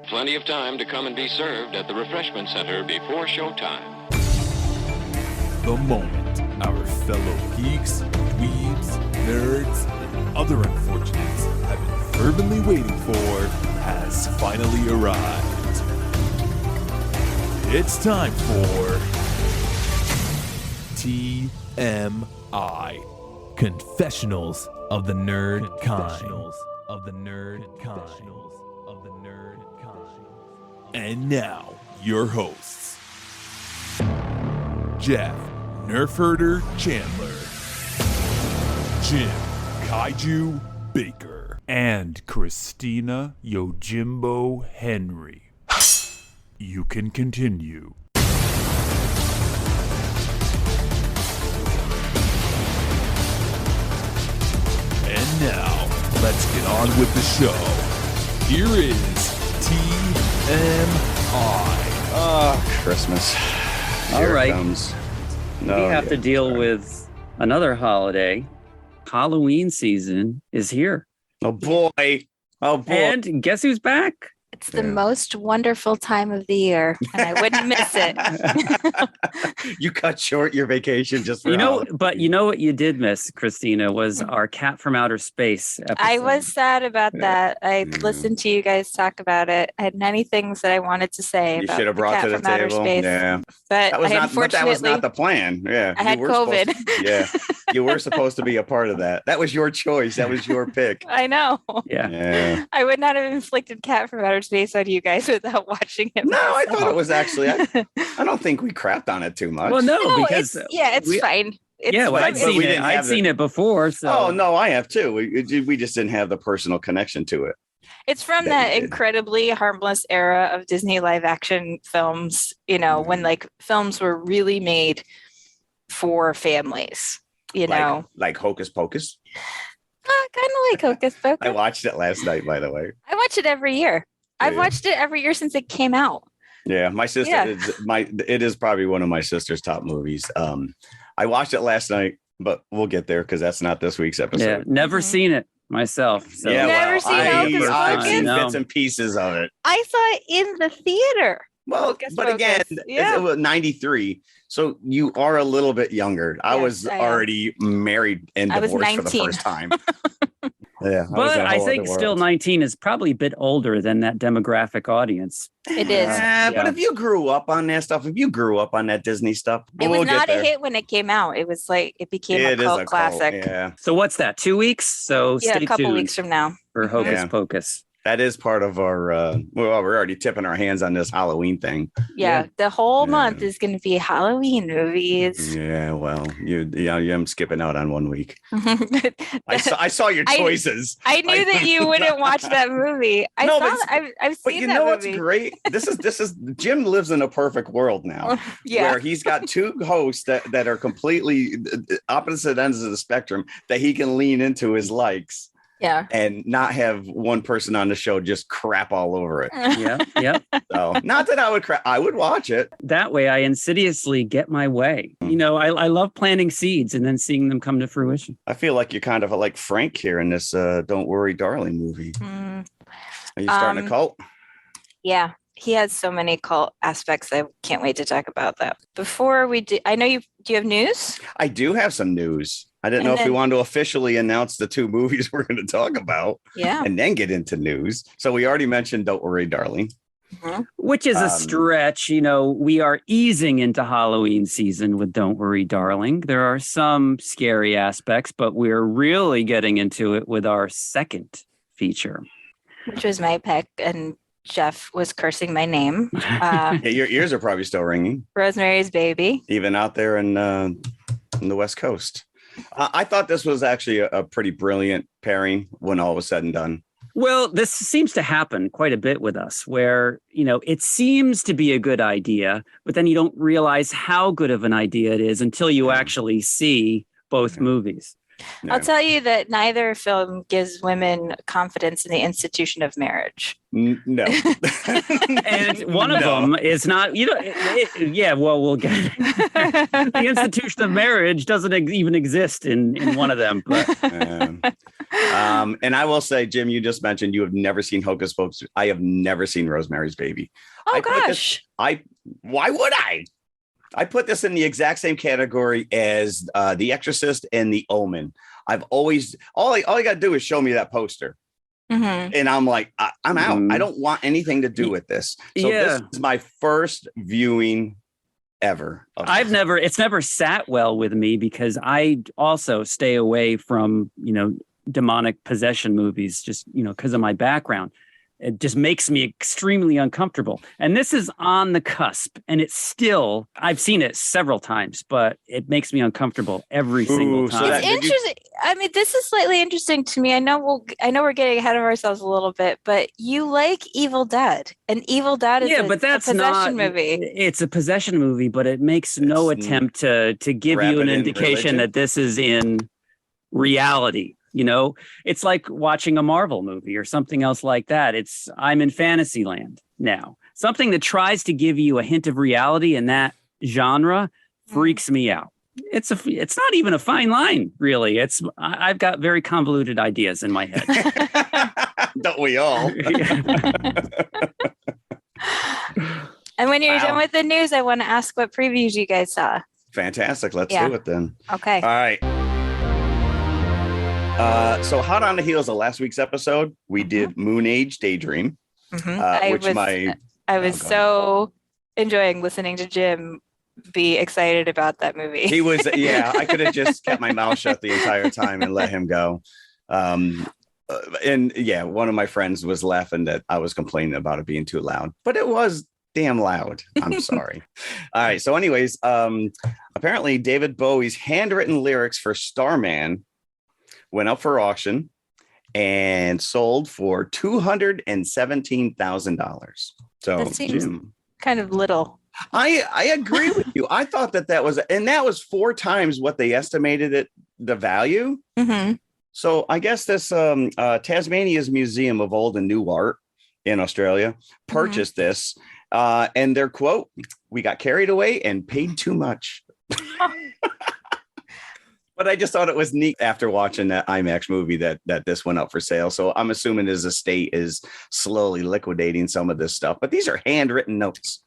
Plenty of time to come and be served at the refreshment center before showtime. The moment our fellow geeks, dweebs, nerds, and other unfortunates have been fervently waiting for has finally arrived. It's time for TMI, Confessionals of the Nerd Kind. And now, your hosts, Jeff Nerfherder Chandler, Jim Kaiju Baker, and Christina Yojimbo Henry. You can continue. And now, let's get on with the show. Here is TMI. Christmas. All right. It comes. We have to deal with another holiday. Halloween season is here. Oh boy. And guess who's back? It's the most wonderful time of the year, and I wouldn't miss it. You cut short your vacation just for But you know what you did miss, Christina, was our Cat from Outer Space episode. I was sad about that. I listened to you guys talk about it. I had many things that I wanted to say you about should have the brought Cat to the from Outer table. Space. Yeah. But That was unfortunately, not the plan. Yeah. I had COVID. You were supposed to be a part of that. That was your choice. That was your pick. I know. Yeah. I would not have inflicted Cat from Outer Space on you guys without watching it. No, I thought it was actually, I don't think we crapped on it too much. Well, no, because it's fine. I'd seen it before. So. Oh, no, I have too. We just didn't have the personal connection to it. It's from that incredibly harmless era of Disney live action films, when like films were really made for families, Like Hocus Pocus. Kind of like Hocus Pocus. I watched it last night, by the way. I watch it every year. I've watched it every year since it came out. Yeah, my sister. It is probably one of my sister's top movies. I watched it last night, but we'll get there because that's not this week's episode. Yeah, never seen it myself. So. Yeah, never seen Hocus Pocus? I've seen bits and pieces of it. I saw it in the theater. Well, Hocus but Pocus. again, it was 93. So you are a little bit younger. I was already married and divorced for the first time. Yeah, but I think still 19 is probably a bit older than that demographic audience. It is. But if you grew up on that stuff, if you grew up on that Disney stuff, it was not a hit when it came out. It was like it became a cult classic. Yeah. So what's that? 2 weeks? So stay tuned a couple weeks from now for Hocus Pocus. That is part of our, we're already tipping our hands on this Halloween thing. Yeah. The whole month is going to be Halloween movies. Yeah, well, I'm skipping out on 1 week. I saw your choices. I knew that you wouldn't watch that movie. I've seen that movie. But you know what's great? This is Jim lives in a perfect world now. Where he's got two hosts that are completely opposite ends of the spectrum that he can lean into his likes. Yeah. And not have one person on the show just crap all over it. Yeah. So not that I would crap. I would watch it. That way I insidiously get my way. I love planting seeds and then seeing them come to fruition. I feel like you're kind of like Frank here in this Don't Worry, Darling movie. Are you starting a cult? Yeah. He has so many cult aspects. I can't wait to talk about that. Before we do, I know do you have news? I do have some news. I didn't know if we wanted to officially announce the two movies we're going to talk about and then get into news. So we already mentioned Don't Worry, Darling. Which is a stretch. We are easing into Halloween season with Don't Worry, Darling. There are some scary aspects, but we're really getting into it with our second feature. Which was my pick, and Jeff was cursing my name. Your ears are probably still ringing. Rosemary's Baby. Even out there in the West Coast. I thought this was actually a pretty brilliant pairing when all was said and done. Well, this seems to happen quite a bit with us where, it seems to be a good idea, but then you don't realize how good of an idea it is until you actually see both movies. I'll tell you that neither film gives women confidence in the institution of marriage. No. And one of them is not, we'll get it. The institution of marriage doesn't even exist in one of them. But. And I will say, Jim, you just mentioned you have never seen Hocus Pocus. I have never seen Rosemary's Baby. Oh, gosh. Why would I? I put this in the exact same category as The Exorcist and The Omen. I've always, all you got to do is show me that poster. Mm-hmm. And I'm like, I'm out. I don't want anything to do with this. So this is my first viewing ever. It's never sat well with me because I also stay away from, demonic possession movies just, because of my background. It just makes me extremely uncomfortable. And this is on the cusp. And it's still, I've seen it several times, but it makes me uncomfortable every single time. It's interesting. I mean, this is slightly interesting to me. I know we're getting ahead of ourselves a little bit, but you like Evil Dead. And Evil Dead is a possession movie. It's a possession movie, but it makes no attempt to give you an indication that this is in reality. It's like watching a Marvel movie or something else like that. I'm in fantasy land now. Something that tries to give you a hint of reality in that genre freaks me out. It's not even a fine line, really. I've got very convoluted ideas in my head. Don't we all? And when you're done with the news, I want to ask what previews you guys saw. Fantastic. Let's do it then. Okay. All right. So hot on the heels of last week's episode, we did Moon Age Daydream, I was so enjoying listening to Jim be excited about that movie. He was, I could have just kept my mouth shut the entire time and let him go. One of my friends was laughing that I was complaining about it being too loud, but it was damn loud. I'm sorry. All right. So anyways, apparently David Bowie's handwritten lyrics for Starman went up for auction and sold for $217,000. So that seems kind of little. I agree with you. I thought that was 4 times what they estimated the value. Mm-hmm. So I guess this Tasmania's Museum of Old and New Art in Australia purchased this, and their quote, "We got carried away and paid too much." But I just thought it was neat after watching that IMAX movie that this went up for sale. So I'm assuming his estate is slowly liquidating some of this stuff. But these are handwritten notes,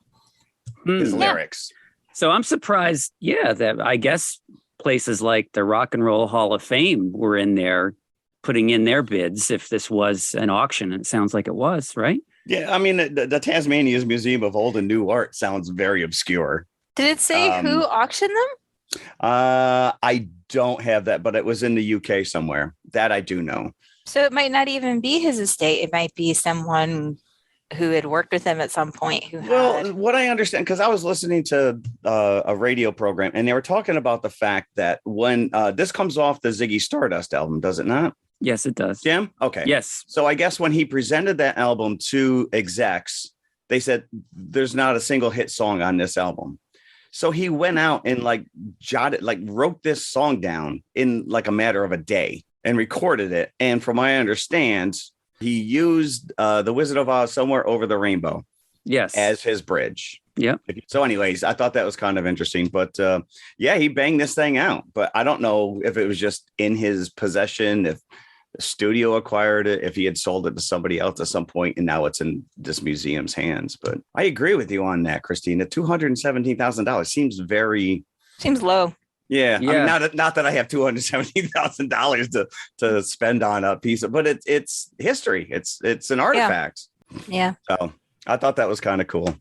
his lyrics. So I'm surprised, that I guess places like the Rock and Roll Hall of Fame were in there putting in their bids if this was an auction. And it sounds like it was, right? Yeah, I mean, the Tasmania's Museum of Old and New Art sounds very obscure. Did it say who auctioned them? I don't have that, but it was in the UK somewhere. That I do know. So it might not even be his estate. It might be someone who had worked with him at some point. Well, what I understand, because I was listening to a radio program, and they were talking about the fact that when this comes off the Ziggy Stardust album, does it not? Yes, it does. Jim? Okay. Yes. So I guess when he presented that album to execs, they said there's not a single hit song on this album. So he went out and wrote this song down in like a matter of a day and recorded it. And from what I understand, he used The Wizard of Oz, Somewhere Over the Rainbow, as his bridge. Yeah. So anyways, I thought that was kind of interesting, but he banged this thing out, but I don't know if it was just in his possession, if the studio acquired it, if he had sold it to somebody else at some point, and now it's in this museum's hands. But I agree with you on that, Christine. The $217,000 seems low. Yeah. I mean, not that I have $217,000 to spend on a piece of, but it's history. It's an artifact. Yeah. So I thought that was kind of cool.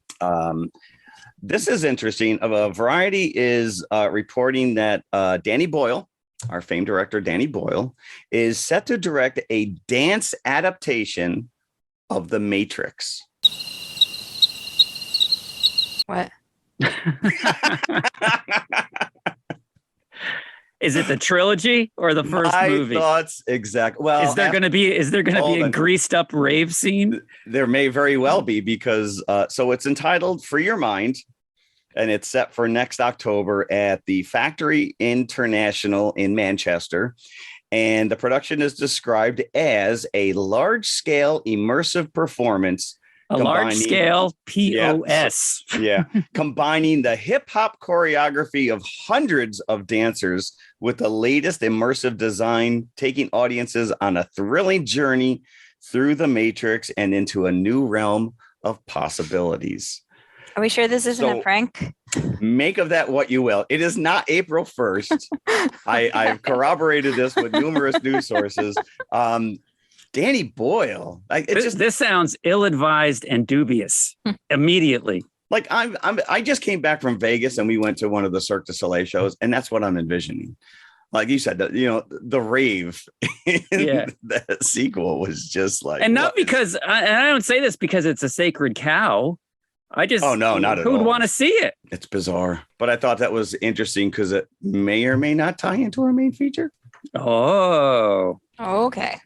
This is interesting. Variety is reporting that Danny Boyle, our famed director, Danny Boyle, is set to direct a dance adaptation of The Matrix. What? Is it the trilogy or the first movie? My thoughts exactly. Well, is there going to be a greased up rave scene? There may very well be, because so it's entitled Free Your Mind, and it's set for next October at the Factory International in Manchester. And the production is described as a large-scale immersive performance A large scale POS. Yeah. Combining the hip hop choreography of hundreds of dancers with the latest immersive design, taking audiences on a thrilling journey through the Matrix and into a new realm of possibilities. Are we sure this isn't a prank? Make of that what you will. It is not April 1st. I've corroborated this with numerous news sources. Danny Boyle. This sounds ill-advised and dubious immediately. Like I just came back from Vegas and we went to one of the Cirque du Soleil shows, and that's what I'm envisioning. Like you said, the rave in the sequel was just like, and not because I don't say this because it's a sacred cow. I just not at all. Who would want to see it? It's bizarre, but I thought that was interesting because it may or may not tie into our main feature. Oh, okay.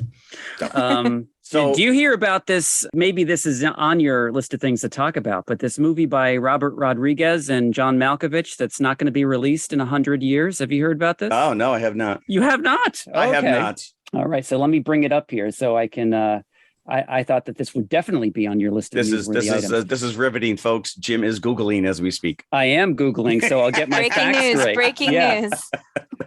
So do you hear about this? Maybe this is on your list of things to talk about, but this movie by Robert Rodriguez and John Malkovich that's not going to be released in 100 years. Have you heard about this? Oh, no, I have not. You have not? I have not. All right. So let me bring it up here so I can, I thought that this would definitely be on your list of items. This is riveting, folks. Jim is Googling as we speak. I am Googling, so I'll get my facts straight. Breaking news.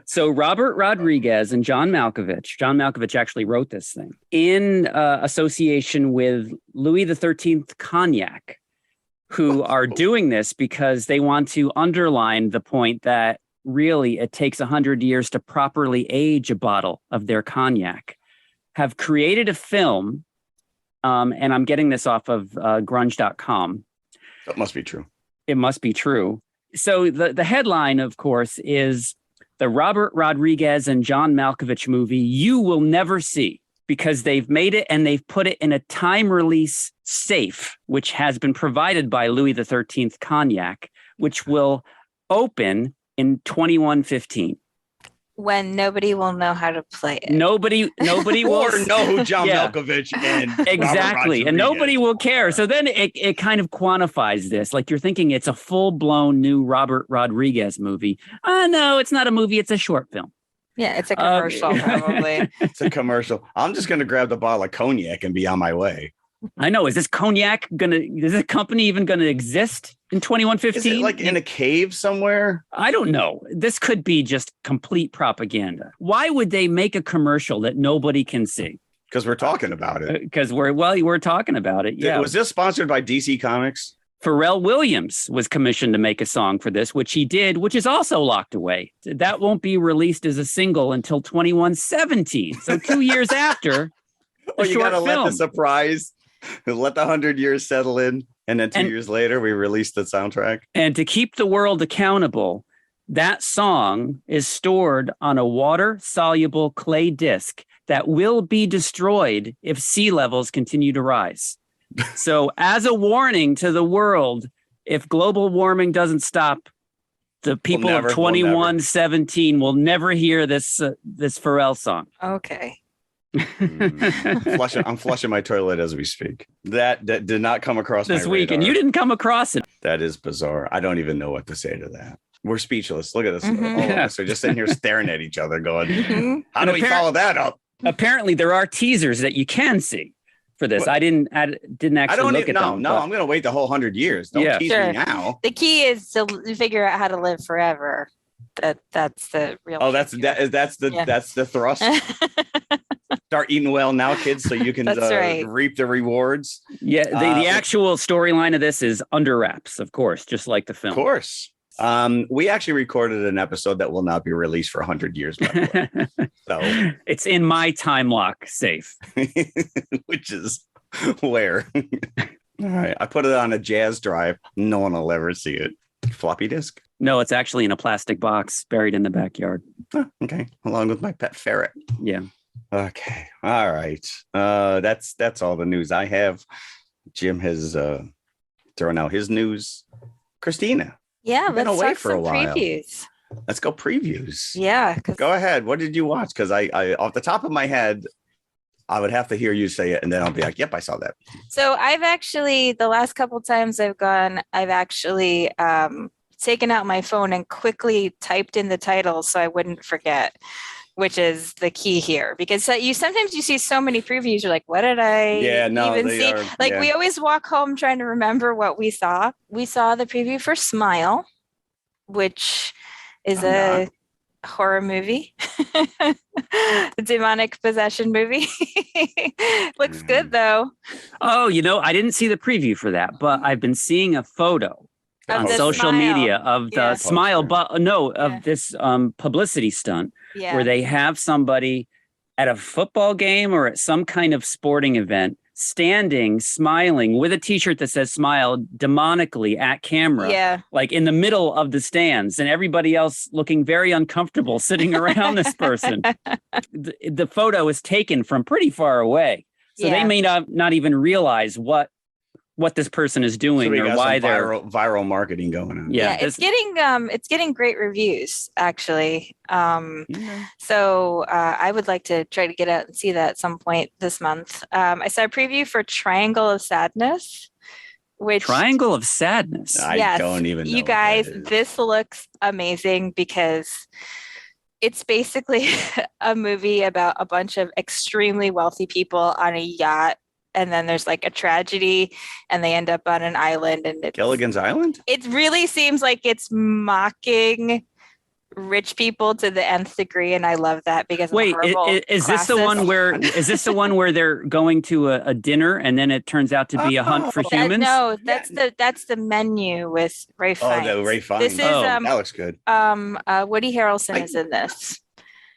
So Robert Rodriguez and John Malkovich actually wrote this thing in association with Louis XIII Cognac, who are doing this because they want to underline the point that really it takes 100 years to properly age a bottle of their cognac, have created a film. And I'm getting this off of grunge.com. That must be true. It must be true. So the headline, of course, is the Robert Rodriguez and John Malkovich movie you will never see, because they've made it and they've put it in a time release safe, which has been provided by Louis XIII Cognac, which will open in 2115. When nobody will know how to play it. Nobody will or know who John Malkovich and exactly, and nobody will care. So then it kind of quantifies this. Like you're thinking it's a full-blown new Robert Rodriguez movie. No, it's not a movie. It's a short film. Yeah, it's a commercial, probably. It's a commercial. I'm just going to grab the bottle of cognac and be on my way. I know. Is this company even going to exist in 2115? Is it like in a cave somewhere? I don't know. This could be just complete propaganda. Why would they make a commercial that nobody can see? Because we're talking about it. Because we're talking about it. Yeah. Was this sponsored by DC Comics? Pharrell Williams was commissioned to make a song for this, which he did, which is also locked away. That won't be released as a single until 2117. So 2 years after. Well, you got to let the surprise. Let the 100 years settle in, and then 2 years later, we released the soundtrack. And to keep the world accountable, that song is stored on a water-soluble clay disc that will be destroyed if sea levels continue to rise. So as a warning to the world, if global warming doesn't stop, the people of 2117 will never hear this Pharrell song. Okay. I'm flushing my toilet as we speak. That did not come across this my week, radar. and you didn't come across it. That is bizarre. I don't even know what to say to that. We're speechless. Look at this. Mm-hmm. All of us are just sitting here staring at each other going, how do we follow that up? Apparently, there are teasers that you can see for this. I didn't actually look at them. No, I'm going to wait the whole 100 years. Don't tease me now. The key is to figure out how to live forever. That's the real. Oh, that's the thrust. Start eating well now, kids, so you can reap the rewards. Yeah, the actual storyline of this is under wraps, of course, just like the film. Of course. We actually recorded an episode that will not be released for 100 years. By the way. So it's in my time lock safe. Which is where? All right. I put it on a jazz drive. No one will ever see it. Floppy disk? No, it's actually in a plastic box buried in the backyard. Oh, okay. Along with my pet ferret. Yeah. Okay. All right. That's all the news I have. Jim has thrown out his news. Christina. Yeah, been let's away talk for a some while. previews. Let's go previews. Yeah. Go ahead. What did you watch? Because I off the top of my head, I would have to hear you say it, and then I'll be like, yep, I saw that. So I've actually, the last couple times I've gone, I've actually taken out my phone and quickly typed in the title so I wouldn't forget. which is the key here, because you sometimes you see so many previews, you're like, what did I even see? We always walk home trying to remember what we saw. We saw the preview for Smile, which is a horror movie, a demonic possession movie. Looks good though. Oh, I didn't see the preview for that, but I've been seeing a photo on social media of the Smile, of this publicity stunt where they have somebody at a football game or at some kind of sporting event standing, smiling with a t-shirt that says Smile demonically at camera, like in the middle of the stands, and everybody else looking very uncomfortable sitting around this person. The photo is taken from pretty far away. So they may not even realize what this person is doing or why they're viral marketing going on. Yeah, it's getting great reviews actually. So I would like to try to get out and see that at some point this month. I saw a preview for Triangle of Sadness. Triangle of Sadness. I don't even know. You guys, this looks amazing because it's basically a movie about a bunch of extremely wealthy people on a yacht. And then there's like a tragedy and they end up on an island. And Gilligan's Island? It really seems like it's mocking rich people to the nth degree. And I love that because is this the one where they're going to a dinner and then it turns out to be a hunt for humans? That's the Menu with Ray Fiennes. Oh, the Ray Fiennes. This is that looks good. Woody Harrelson is in this.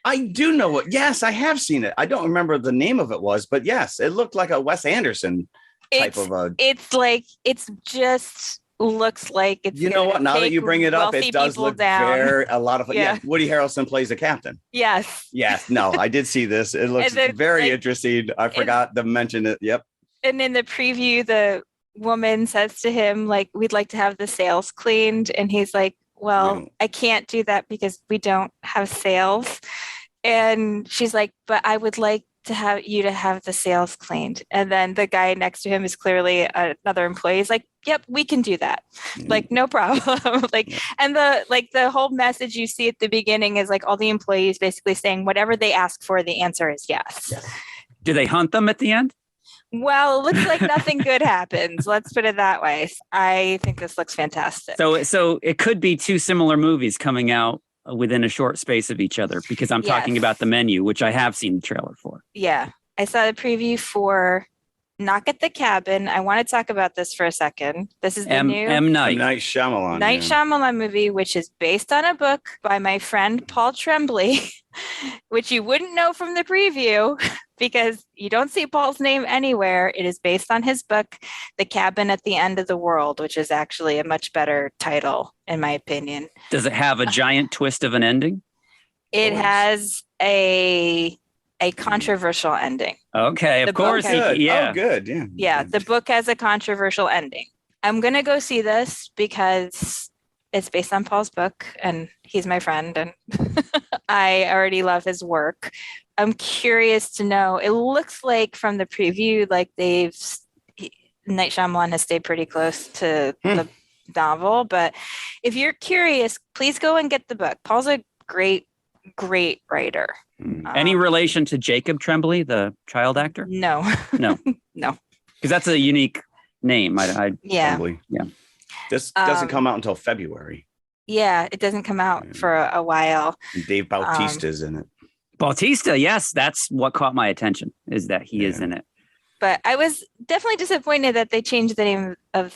I do know what. Yes, I have seen it. I don't remember the name of it was, but yes, it looked like a Wes Anderson type of a. It's just looks like it's. You know what? Now that you bring it up, it does look a lot of. Yeah, Woody Harrelson plays a captain. Yes. Yes. No, I did see this. It looks very interesting. I forgot to mention it. Yep. And in the preview, the woman says to him, like, "We'd like to have the sails cleaned," and he's like, "Well, I can't do that because we don't have sails." And she's like, "But I would like to have you to have the sails cleaned." And then the guy next to him is clearly another employee. He's like, "Yep, we can do that. Like, no problem." And the whole message you see at the beginning is like all the employees basically saying whatever they ask for, the answer is yes. Do they hunt them at the end? Well, it looks like nothing good happens. Let's put it that way. I think this looks fantastic. So it could be two similar movies coming out within a short space of each other, because I'm talking about the Menu, which I have seen the trailer for. Yeah. I saw the preview for Knock at the Cabin. I want to talk about this for a second. This is the new M. Night Shyamalan. Shyamalan movie, which is based on a book by my friend Paul Tremblay, which you wouldn't know from the preview because you don't see Paul's name anywhere. It is based on his book, The Cabin at the End of the World, which is actually a much better title, in my opinion. Does it have a giant twist of an ending? It has a controversial ending. Okay, of course. Good. Yeah. Oh, good. Yeah. Yeah, the book has a controversial ending. I'm going to go see this because it's based on Paul's book and he's my friend and I already love his work. I'm curious to know. It looks like from the preview, like Night Shyamalan has stayed pretty close to the novel. But if you're curious, please go and get the book. Paul's a great writer. Any relation to Jacob Tremblay, the child actor? No. No. Because that's a unique name. Yeah. This doesn't come out until February. Yeah, it doesn't come out for a while. And Dave Bautista's in it. Bautista, yes, that's what caught my attention, is that he is in it. But I was definitely disappointed that they changed the name of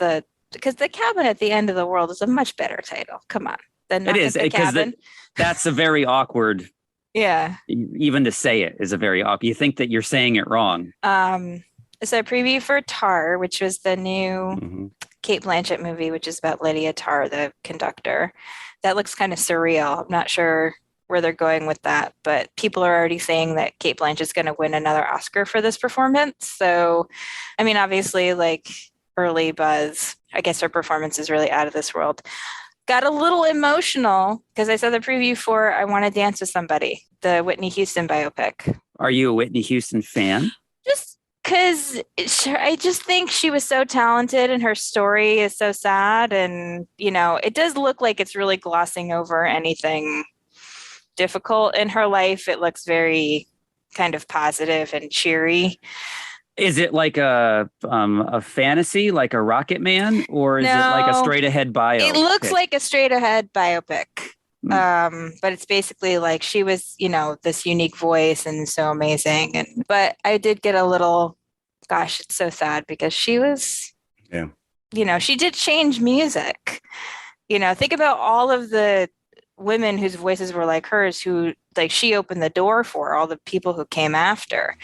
because The Cabin at the End of the World is a much better title. Come on. It is, because that's a very awkward. Yeah. Even to say it is a very awkward. You think that you're saying it wrong. So a preview for Tar, which was the new Cate Blanchett movie, which is about Lydia Tarr, the conductor. That looks kind of surreal. I'm not sure where they're going with that, but people are already saying that Cate Blanchett's going to win another Oscar for this performance. So, I mean, obviously, like early buzz. I guess her performance is really out of this world. Got a little emotional because I saw the preview for I Want to Dance with Somebody, the Whitney Houston biopic. Are you a Whitney Houston fan? Just because I just think she was so talented and her story is so sad. And, it does look like it's really glossing over anything difficult in her life. It looks very kind of positive and cheery. Is it like a fantasy, like a Rocket Man, or is it like a straight ahead bio? It looks like a straight ahead biopic. But it's basically like she was, this unique voice and so amazing. But I did get a little, gosh, it's so sad because she was, she did change music. Think about all of the women whose voices were like hers, who like she opened the door for all the people who came after.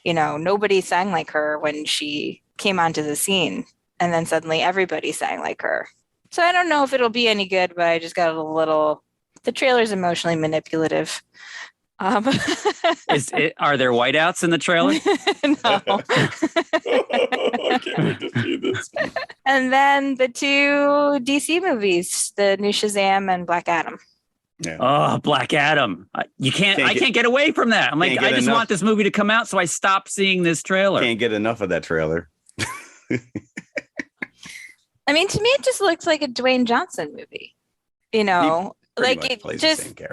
Nobody sang like her when she came onto the scene, and then suddenly everybody sang like her. So I don't know if it'll be any good, but I just got a little. The trailer's emotionally manipulative. Are there whiteouts in the trailer? No. I can't wait to see this. And then the 2 DC movies, the new Shazam and Black Adam. Yeah. Oh, Black Adam. I can't get away from that. I'm like, I just want this movie to come out, so I stopped seeing this trailer. Can't get enough of that trailer. I mean, to me, it just looks like a Dwayne Johnson movie.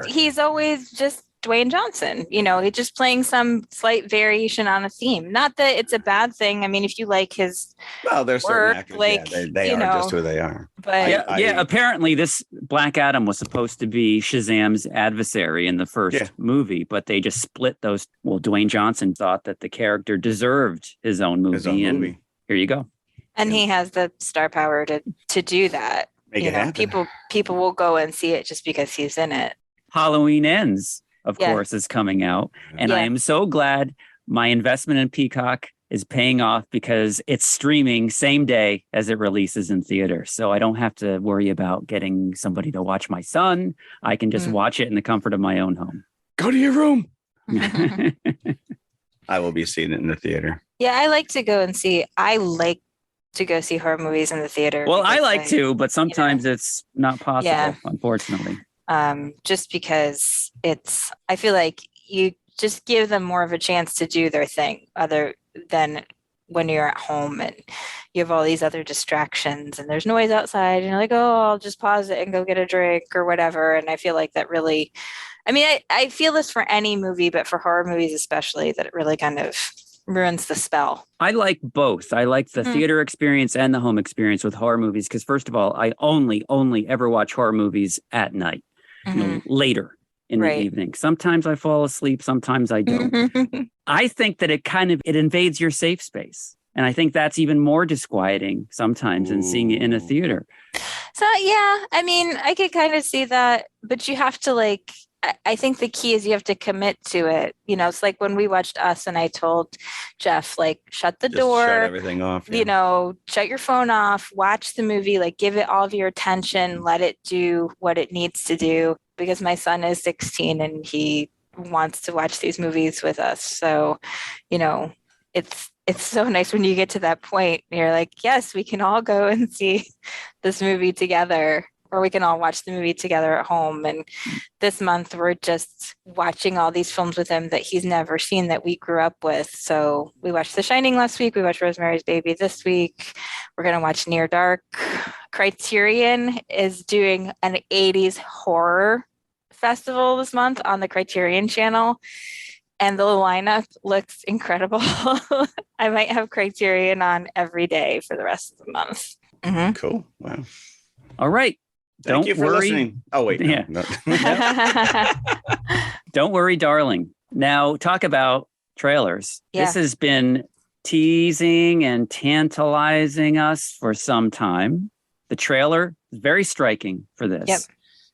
He's always just Dwayne Johnson. He's just playing some slight variation on a theme. Not that it's a bad thing. I mean, if you like his there's certain actors, they are just who they are. But apparently this Black Adam was supposed to be Shazam's adversary in the first movie, but they just split those. Well, Dwayne Johnson thought that the character deserved his own movie, and here you go. And he has the star power to do that. Make it happen. People will go and see it just because he's in it. Halloween Ends, of course, is coming out. And I am so glad my investment in Peacock is paying off because it's streaming same day as it releases in theater. So I don't have to worry about getting somebody to watch my son. I can just watch it in the comfort of my own home. Go to your room. I will be seeing it in the theater. Yeah, I like to go and see. I like to go see horror movies in the theater. Well, I like to, but sometimes it's not possible, unfortunately. Just because I feel like you just give them more of a chance to do their thing other than when you're at home and you have all these other distractions and there's noise outside and you're like, oh, I'll just pause it and go get a drink or whatever. And I feel like that really, I feel this for any movie, but for horror movies especially, that it really kind of ruins the spell. I like both. I like the theater experience and the home experience with horror movies because, first of all, I only ever watch horror movies at night, later in the evening. Sometimes I fall asleep, sometimes I don't. I think that it invades your safe space. And I think that's even more disquieting sometimes than seeing it in a theater. So, I could kind of see that, but you have to I think the key is you have to commit to it. It's like when we watched Us and I told Jeff, shut the door, shut everything off. Shut your phone off, watch the movie, give it all of your attention, let it do what it needs to do. Because my son is 16 and he wants to watch these movies with us. So, it's so nice when you get to that point and you're like, yes, we can all go and see this movie together. Or we can all watch the movie together at home. And this month, we're just watching all these films with him that he's never seen that we grew up with. So we watched The Shining last week. We watched Rosemary's Baby this week. We're going to watch Near Dark. Criterion is doing an 80s horror festival this month on the Criterion channel. And the lineup looks incredible. I might have Criterion on every day for the rest of the month. Mm-hmm. Cool. Wow. All right. Thank you for listening. Oh, wait. No. Don't worry, darling. Now, talk about trailers. Yeah. This has been teasing and tantalizing us for some time. The trailer is very striking for this. Yep.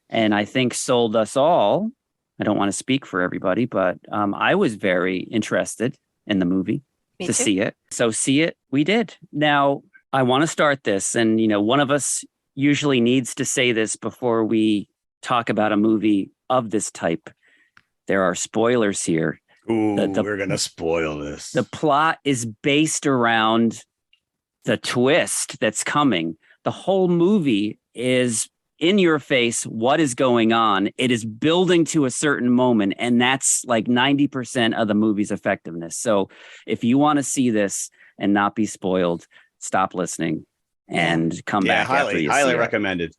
And I think sold us all. I don't want to speak for everybody, but I was very interested in the movie to see it. So see it, we did. Now, I want to start this. And, one of us usually needs to say this before we talk about a movie of this type. There are spoilers here. Ooh, we're going to spoil this. The plot is based around the twist that's coming. The whole movie is in your face. What is going on? It is building to a certain moment, and that's like 90% of the movie's effectiveness. So if you want to see this and not be spoiled, stop listening and come back after you highly see it. recommended.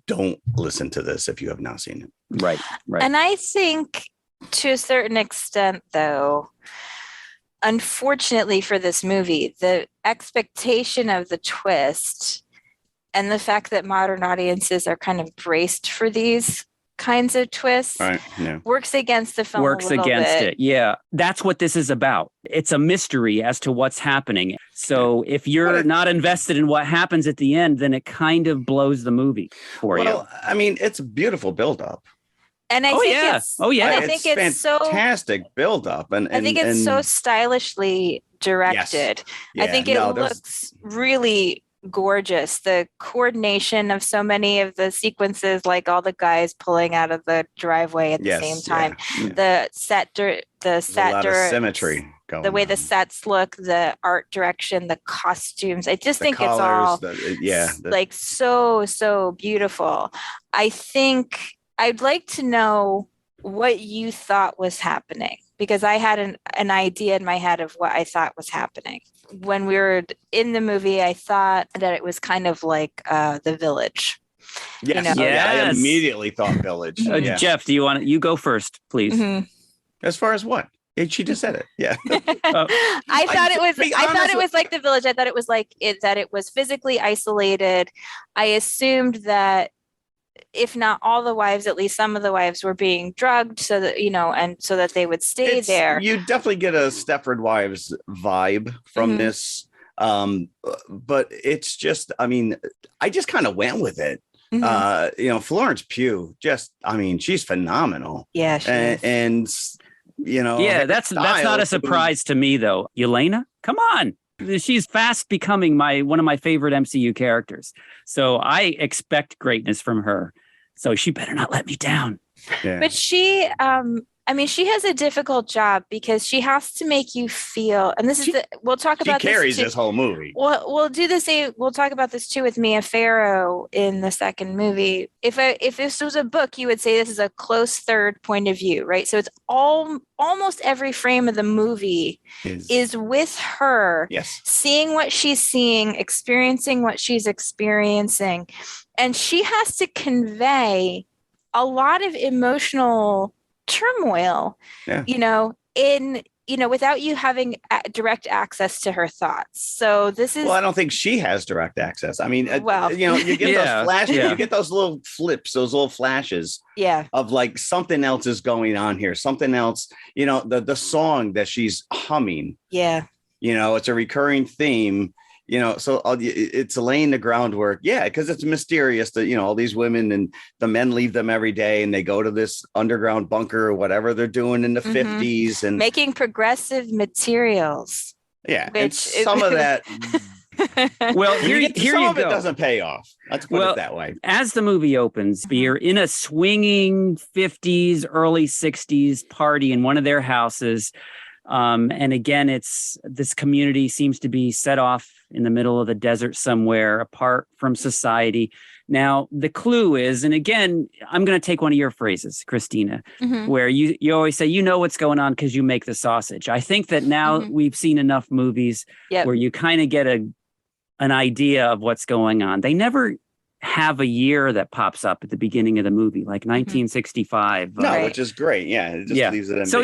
Don't listen to this if you have not seen it. Right. And I think to a certain extent, though, unfortunately for this movie, the expectation of the twist and the fact that modern audiences are kind of braced for these kinds of twists works against the film a little bit. It. Yeah. That's what this is about. It's a mystery as to what's happening. So if you're not invested in what happens at the end, then it kind of blows the movie for you. Well, I mean, it's a beautiful build-up. And I think it's fantastic build-up. And I think it's so stylishly directed. Yes. Yeah, I think it looks really gorgeous. The coordination of so many of the sequences, like all the guys pulling out of the driveway at the same time, the set, symmetry going the way on. the sets look, the art direction, the costumes. I just think colors, it's all like so beautiful. I think I'd like to know what you thought was happening, because I had an idea in my head of what I thought was happening. When we were in the movie, I thought that it was kind of like The Village. Yes. You know? I immediately thought Village. Jeff, do you go first, please? Mm-hmm. As far as what? She just said it. Yeah. I thought it was like The Village. I thought it was like that it was physically isolated. I assumed that if not all the wives, at least some of the wives were being drugged so that, and so that they would stay there. You definitely get a Stepford Wives vibe from this. But it's just, I just kind of went with it. Florence Pugh, she's phenomenal. Yeah. She is. And that's not a surprise to me though. Yelena, come on. She's fast becoming one of my favorite MCU characters. So I expect greatness from her. So she better not let me down. Yeah. But she has a difficult job because she has to make you feel, and we'll talk about this. She carries this whole movie. We'll do the same. We'll talk about this too with Mia Farrow in the second movie. If this was a book, you would say this is a close third point of view, right? So it's almost every frame of the movie is with her, seeing what she's seeing, experiencing what she's experiencing, and she has to convey a lot of emotional turmoil, without you having direct access to her thoughts. So this is. Well, I don't think she has direct access. You get those flashes, you get those little flips, those little flashes, of like something else is going on here, something else. The song that she's humming. Yeah. It's a recurring theme. So it's laying the groundwork. Yeah, because it's mysterious that, all these women and the men leave them every day and they go to this underground bunker or whatever they're doing in the 50s and making progressive materials. Yeah. And some of that. Well, here you go. Of it doesn't pay off. Let's put it that way. As the movie opens, you're in a swinging 50s, early 60s party in one of their houses. And again, this community seems to be set off in the middle of the desert somewhere, apart from society. Now, the clue is, and again, I'm going to take one of your phrases, Christina, where you always say, what's going on because you make the sausage. I think that now we've seen enough movies where you kind of get an idea of what's going on. They never have a year that pops up at the beginning of the movie, like 1965. Which is great. Yeah. It just leaves it in. So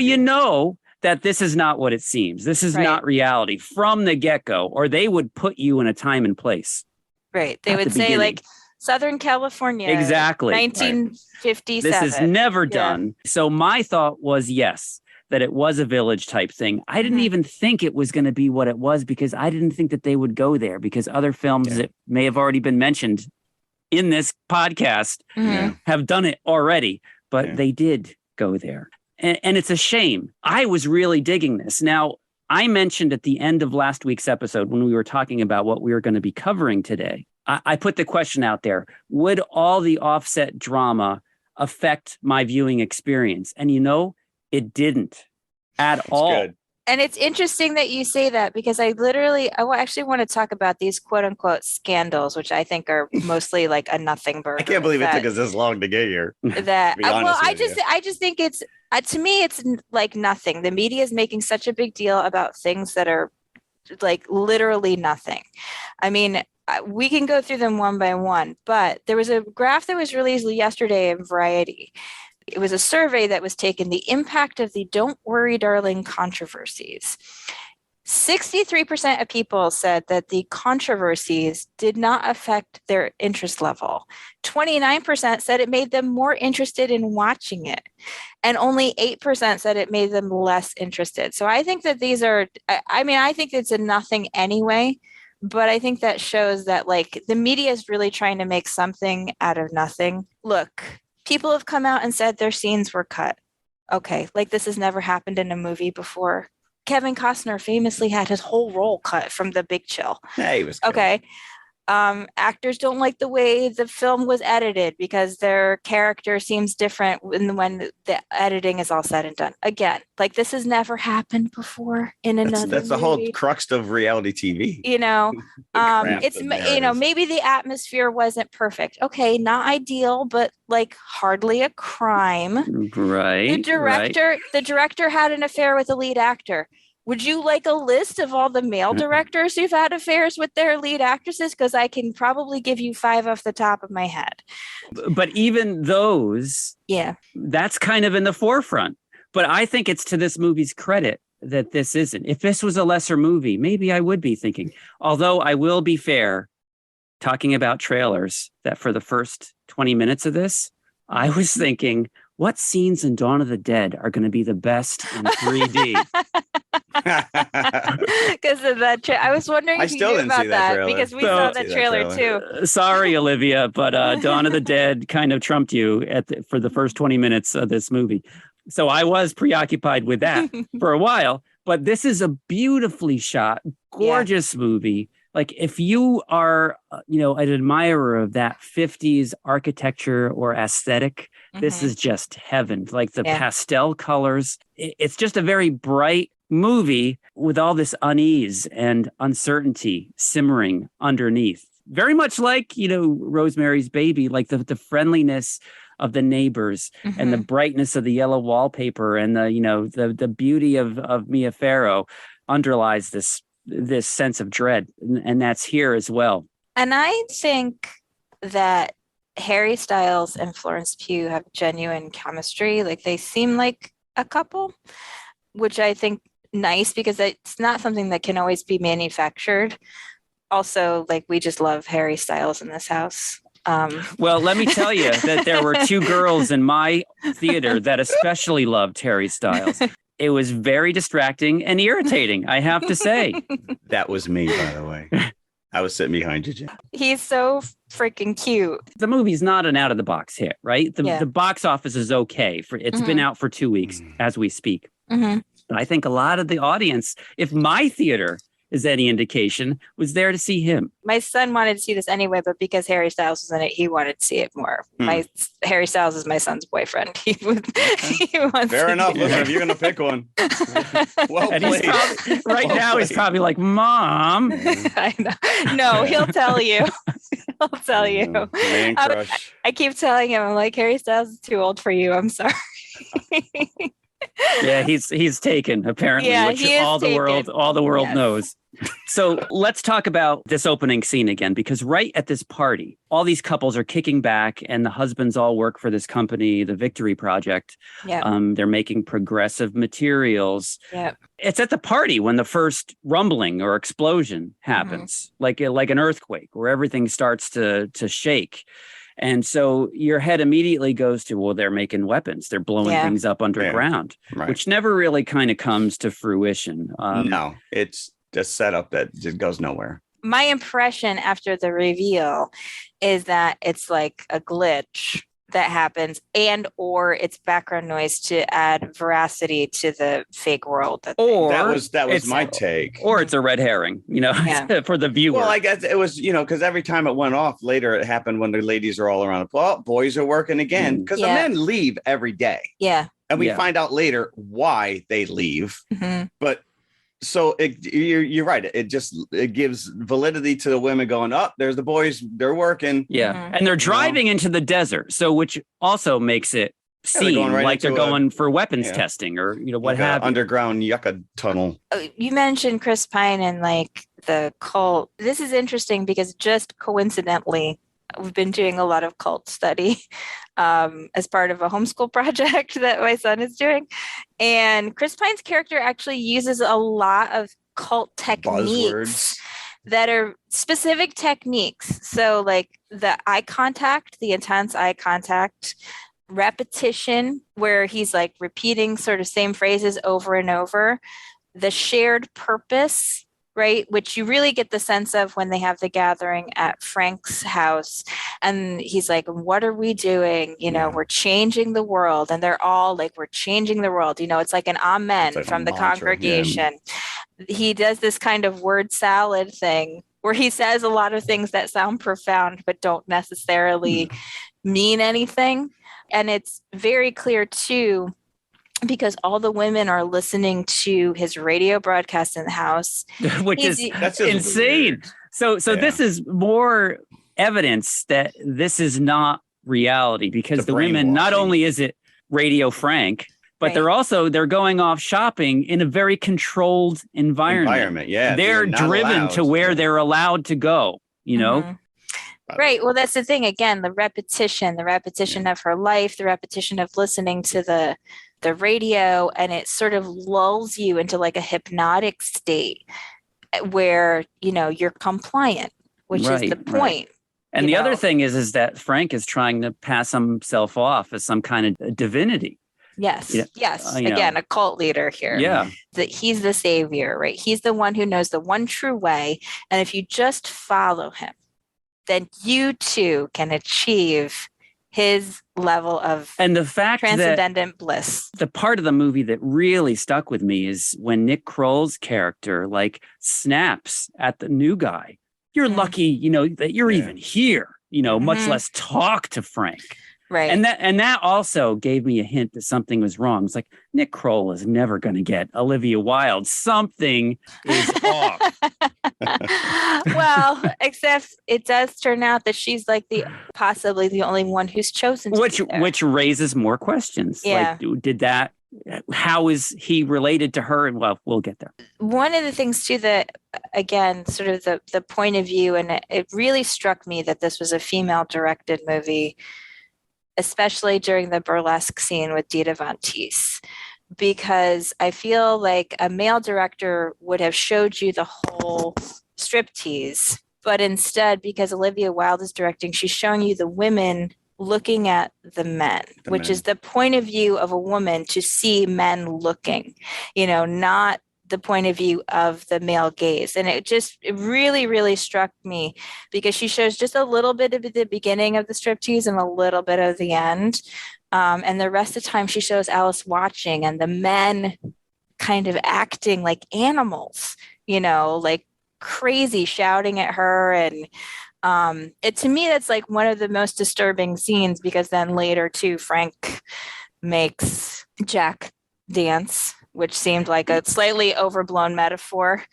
that this is not what it seems. This is not reality from the get-go, or they would put you in a time and place. Right. They would say like Southern California. Exactly. 1957. This is never done. So my thought was, yes, that it was a Village type thing. I didn't even think it was going to be what it was because I didn't think that they would go there because other films that may have already been mentioned in this podcast have done it already, but they did go there. And it's a shame. I was really digging this. Now, I mentioned at the end of last week's episode when we were talking about what we were going to be covering today, I put the question out there, would all the offset drama affect my viewing experience? And it didn't at all. Good. And it's interesting that you say that because I actually want to talk about these quote unquote scandals, which I think are mostly like a nothing burger. I can't believe it took us this long to get here. I just think it's, to me, it's like nothing. The media is making such a big deal about things that are like literally nothing. we can go through them one by one, but there was a graph that was released yesterday in Variety. It was a survey that was taken, the impact of the Don't Worry Darling controversies. 63% of people said that the controversies did not affect their interest level. 29% said it made them more interested in watching it. And only 8% said it made them less interested. So I think that these are, I think it's a nothing anyway, but I think that shows that like the media is really trying to make something out of nothing. Look, people have come out and said their scenes were cut. Okay, like this has never happened in a movie before. Kevin Costner famously had his whole role cut from The Big Chill. Yeah, he was killed. Okay. Actors don't like the way the film was edited because their character seems different when the editing is all said and done. Again, like this has never happened before in another That's the whole crux of reality TV. Maybe the atmosphere wasn't perfect. Okay, not ideal, but like hardly a crime. Right. The director had an affair with the lead actor. Would you like a list of all the male directors who've had affairs with their lead actresses? Because I can probably give you 5 off the top of my head. But even those, that's kind of in the forefront. But I think it's to this movie's credit that this isn't. If this was a lesser movie, maybe I would be thinking. Although I will be fair, talking about trailers, that for the first 20 minutes of this, I was thinking, what scenes in Dawn of the Dead are going to be the best in 3D? Because of that, I was wondering if you knew about that because we saw that trailer too. Sorry, Olivia, but Dawn of the Dead kind of trumped you for the first 20 minutes of this movie. So I was preoccupied with that for a while. But this is a beautifully shot, gorgeous movie. Like if you are, an admirer of that 50s architecture or aesthetic, this is just heaven. Like the pastel colors. It's just a very bright movie with all this unease and uncertainty simmering underneath. Very much like, Rosemary's Baby, like the friendliness of the neighbors and the brightness of the yellow wallpaper and the beauty of Mia Farrow underlies this sense of dread, and that's here as well. And I think that Harry Styles and Florence Pugh have genuine chemistry. Like they seem like a couple, which I think nice because it's not something that can always be manufactured. Also, like we just love Harry Styles in this house. Well, let me tell you that there were 2 girls in my theater that especially loved Harry Styles. It was very distracting and irritating, I have to say. That was me, by the way. I was sitting behind you, Jim. He's so freaking cute. The movie's not an out-of-the-box hit, right? The box office is okay. It's been out for 2 weeks as we speak. But I think a lot of the audience, if my theater is any indication, was there to see him. My son wanted to see this anyway, but because Harry Styles was in it, he wanted to see it more. Harry Styles is my son's boyfriend. He wants Fair enough. Listen, if you're going to pick one. Well, and he's probably like, Mom. I know. No, he'll tell you. He'll tell you. Man crush. I keep telling him, I'm like, Harry Styles is too old for you. I'm sorry. Yeah, he's taken apparently, which all the world knows. So let's talk about this opening scene again, because right at this party, all these couples are kicking back and the husbands all work for this company, the Victory Project. They're making progressive materials. It's at the party when the first rumbling or explosion happens, like an earthquake where everything starts to shake. And so your head immediately goes to, well, they're making weapons. They're blowing things up underground, which never really kind of comes to fruition. No, it's a setup that just goes nowhere. My impression after the reveal is that it's like a glitch that happens or it's background noise to add veracity to the fake world. That was my take. Or it's a red herring, for the viewer. Well, I guess it was, because every time it went off later, it happened when the ladies are all around. Well, boys are working again because the men leave every day. Yeah. And we find out later why they leave. But so you're right. It gives validity to the women going up. There's the boys. They're working. Yeah. And they're driving into the desert. So which also makes it seem like they're going for weapons testing or, what have you. Underground yucca tunnel. You mentioned Chris Pine and like the cult. This is interesting because just coincidentally, we've been doing a lot of cult study as part of a homeschool project that my son is doing. And Chris Pine's character actually uses a lot of cult techniques that are specific techniques. So like the eye contact, the intense eye contact, repetition, where he's like repeating sort of same phrases over and over, the shared purpose, right? Which you really get the sense of when they have the gathering at Frank's house. And he's like, what are we doing? You know, we're changing the world. And they're all like, we're changing the world. You know, it's like an amen like from the mantra, congregation. Yeah. He does this kind of word salad thing where he says a lot of things that sound profound, but don't necessarily mean anything. And it's very clear too, because all the women are listening to his radio broadcast in the house, which is insane. So this is more evidence that this is not reality, because the women, not only is it Radio Frank, but they're going off shopping in a very controlled environment. Yeah, they're driven to where they're allowed to go, you know? Right. Well, that's the thing. Again, the repetition of her life, the repetition of listening to the radio, and it sort of lulls you into like a hypnotic state where, you know, you're compliant, which is the point. Right. And the other thing is that Frank is trying to pass himself off as some kind of divinity. Yes. Yeah. Yes. Again, a cult leader here. Yeah. That he's the savior, right? He's the one who knows the one true way. And if you just follow him, then you too can achieve his level of and the fact transcendent bliss. The part of the movie that really stuck with me is when Nick Kroll's character like snaps at the new guy. You're lucky, you know, that you're even here, you know, much less talk to Frank. Right. And that also gave me a hint that something was wrong. It's like Nick Kroll is never going to get Olivia Wilde. Something is off. Well, except it does turn out that she's like possibly the only one who's chosen to which raises more questions. Yeah. Like, how is he related to her? And well, we'll get there. One of the things too that, again, sort of the point of view, and it really struck me that this was a female directed movie, especially during the burlesque scene with Dita Von Teese, because I feel like a male director would have showed you the whole striptease, but instead, because Olivia Wilde is directing, she's showing you the women looking at the men, which is the point of view of a woman to see men looking, you know, not the point of view of the male gaze. And it really, really struck me because she shows just a little bit of the beginning of the striptease and a little bit of the end. And the rest of the time she shows Alice watching and the men kind of acting like animals, you know, like crazy, shouting at her. And to me, that's like one of the most disturbing scenes, because then later too, Frank makes Jack dance, which seemed like a slightly overblown metaphor.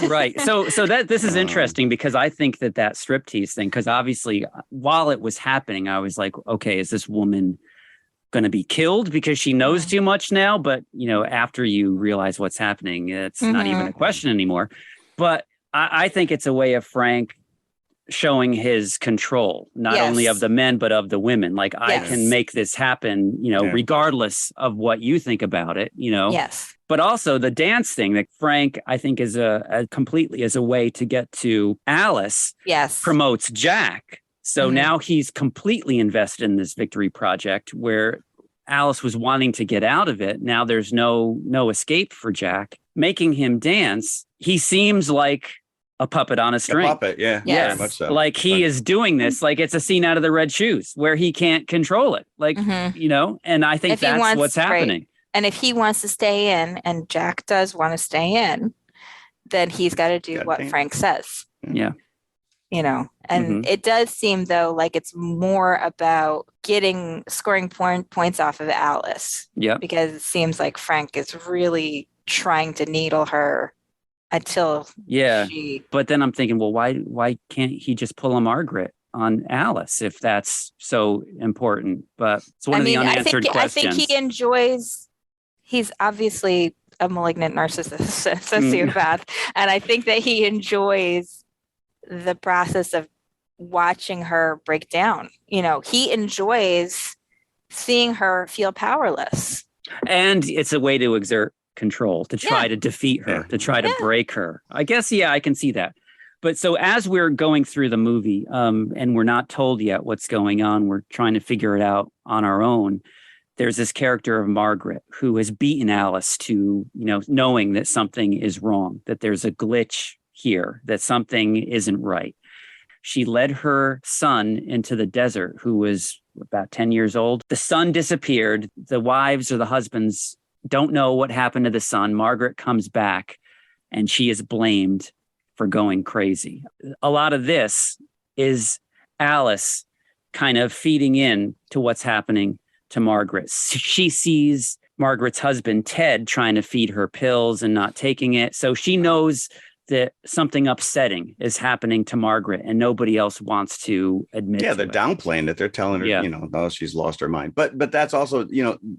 Right. So this is interesting, because I think that striptease thing, because obviously while it was happening, I was like, okay, is this woman going to be killed because she knows too much now? But, you know, after you realize what's happening, it's not even a question anymore. But I think it's a way of Frank showing his control, not only of the men, but of the women. Like, I can make this happen, you know, regardless of what you think about it, you know? Yes. But also the dance thing that Frank, I think, is completely as a way to get to Alice. Yes. Promotes Jack. So now he's completely invested in this victory project where Alice was wanting to get out of it. Now there's no escape for Jack. Making him dance, he seems like a puppet on a string. A puppet, yeah. Yes. Very much so. Like he is doing this, like it's a scene out of The Red Shoes where he can't control it. Like, you know, and I think that's what's happening. Right. And if he wants to stay in, and Jack does want to stay in, then he's got to do what Frank says. Yeah. You know, and it does seem, though, like it's more about scoring points off of Alice. Yeah. Because it seems like Frank is really trying to needle her until But then I'm thinking, well, why can't he just pull a Margaret on Alice if that's so important? But it's one of the unanswered questions. I think he enjoys. He's obviously a malignant narcissist, a sociopath. And I think that he enjoys the process of watching her break down. You know, he enjoys seeing her feel powerless. And it's a way to exert control, to try to defeat her, to try to break her. I guess, I can see that. But so as we're going through the movie, and we're not told yet what's going on, we're trying to figure it out on our own. There's this character of Margaret who has beaten Alice to, knowing that something is wrong, that there's a glitch here, that something isn't right. She led her son into the desert, who was about 10 years old. The son disappeared. The wives or the husbands don't know what happened to the son. Margaret comes back and she is blamed for going crazy. A lot of this is Alice kind of feeding in to what's happening to Margaret. She sees Margaret's husband, Ted, trying to feed her pills and not taking it. So she knows that something upsetting is happening to Margaret and nobody else wants to admit. Yeah, they're downplaying it. They're telling her, no, she's lost her mind. But that's also,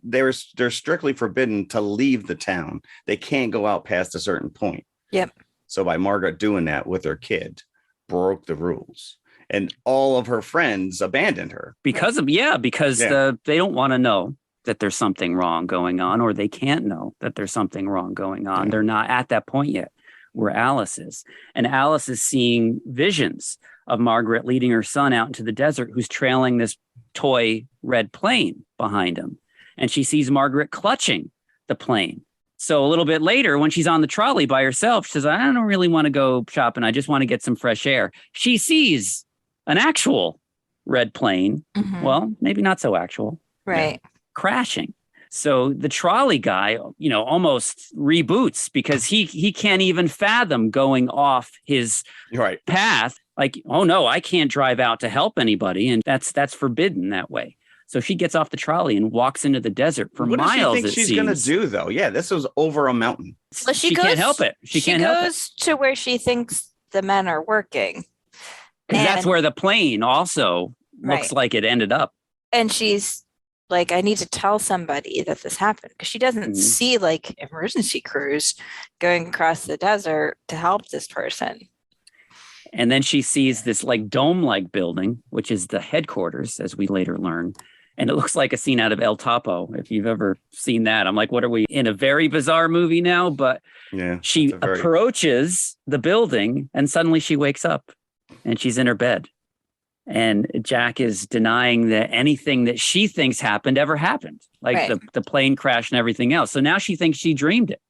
they're strictly forbidden to leave the town. They can't go out past a certain point. Yep. So by Margaret doing that with her kid, broke the rules. And all of her friends abandoned her. Because they don't want to know that there's something wrong going on, or they can't know that there's something wrong going on. They're not at that point yet where Alice is. And Alice is seeing visions of Margaret leading her son out into the desert, who's trailing this toy red plane behind him. And she sees Margaret clutching the plane. So a little bit later, when she's on the trolley by herself, she says, I don't really want to go shopping. I just want to get some fresh air. She sees an actual red plane. Mm-hmm. Well, maybe not so actual. Right. Crashing. So the trolley guy, almost reboots because he can't even fathom going off his path. Like, oh no, I can't drive out to help anybody. And that's forbidden that way. So she gets off the trolley and walks into the desert for miles. What does she think she's going to do, though? Yeah, this was over a mountain. Well, she can't help it. She goes to where she thinks the men are working. And that's where the plane also looks like it ended up. And she's like, I need to tell somebody that this happened, because she doesn't see like emergency crews going across the desert to help this person. And then she sees this like dome-like building, which is the headquarters, as we later learn. And it looks like a scene out of El Topo, if you've ever seen that. I'm like, what are we in a very bizarre movie now? But she approaches the building and suddenly she wakes up and she's in her bed. And Jack is denying that anything that she thinks happened ever happened, like the plane crash and everything else. So now she thinks she dreamed it.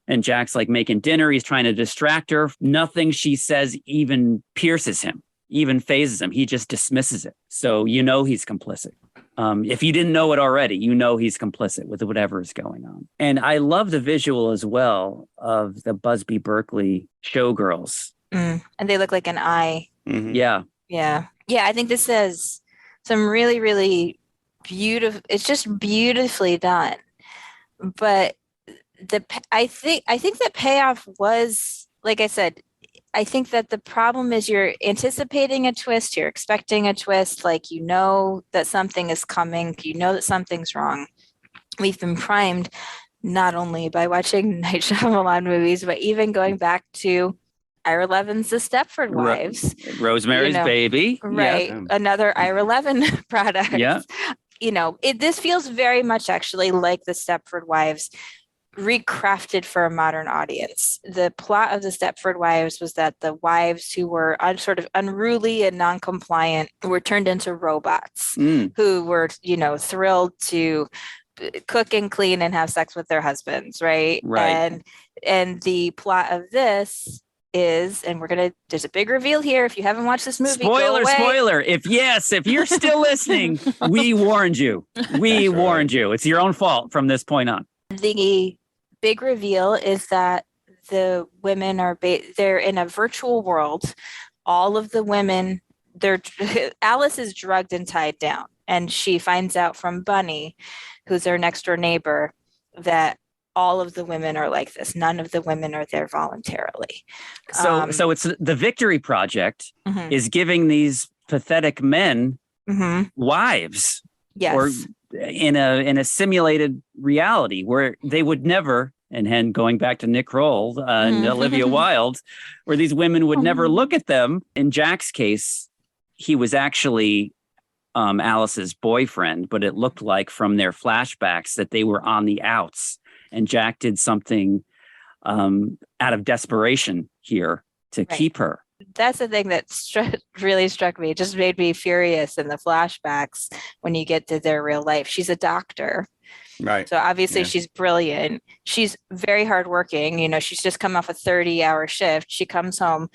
And Jack's like making dinner. He's trying to distract her. Nothing she says even pierces him, even phases him. He just dismisses it. So he's complicit. If you didn't know it already, he's complicit with whatever is going on. And I love the visual as well of the Busby Berkeley showgirls. And they look like an eye. Mm-hmm. Yeah. Yeah. Yeah. I think this is some really, really beautiful. It's just beautifully done. But I think the payoff was, like I said, I think that the problem is you're anticipating a twist, you're expecting a twist, like that something is coming, that something's wrong. We've been primed not only by watching Night Shyamalan movies, but even going back to Ira Levin's The Stepford Wives. Rosemary's Baby. Right. Yeah. Another Ira Levin product. Yeah. This feels very much actually like The Stepford Wives, recrafted for a modern audience. The plot of The Stepford Wives was that the wives who were sort of unruly and non-compliant were turned into robots who were, thrilled to cook and clean and have sex with their husbands, right? And the plot of this is, and there's a big reveal here. If you haven't watched this movie, spoiler. If you're still listening, we warned you. We warned you. It's your own fault from this point on. The big reveal is that the women they're in a virtual world. All of the women, Alice is drugged and tied down, and she finds out from Bunny, who's their next door neighbor, that all of the women are like this. None of the women are there voluntarily. So it's the Victory Project is giving these pathetic men wives. Yes. Or in a simulated reality where they would never and then going back to Nick Kroll and Olivia Wilde, where these women would never look at them. In Jack's case, he was actually Alice's boyfriend, but it looked like from their flashbacks that they were on the outs, and Jack did something out of desperation here to keep her. That's the thing that really struck me. It just made me furious in the flashbacks when you get to their real life. She's a doctor. Right. So obviously she's brilliant. She's very hardworking. You know, she's just come off a 30-hour shift. She comes home.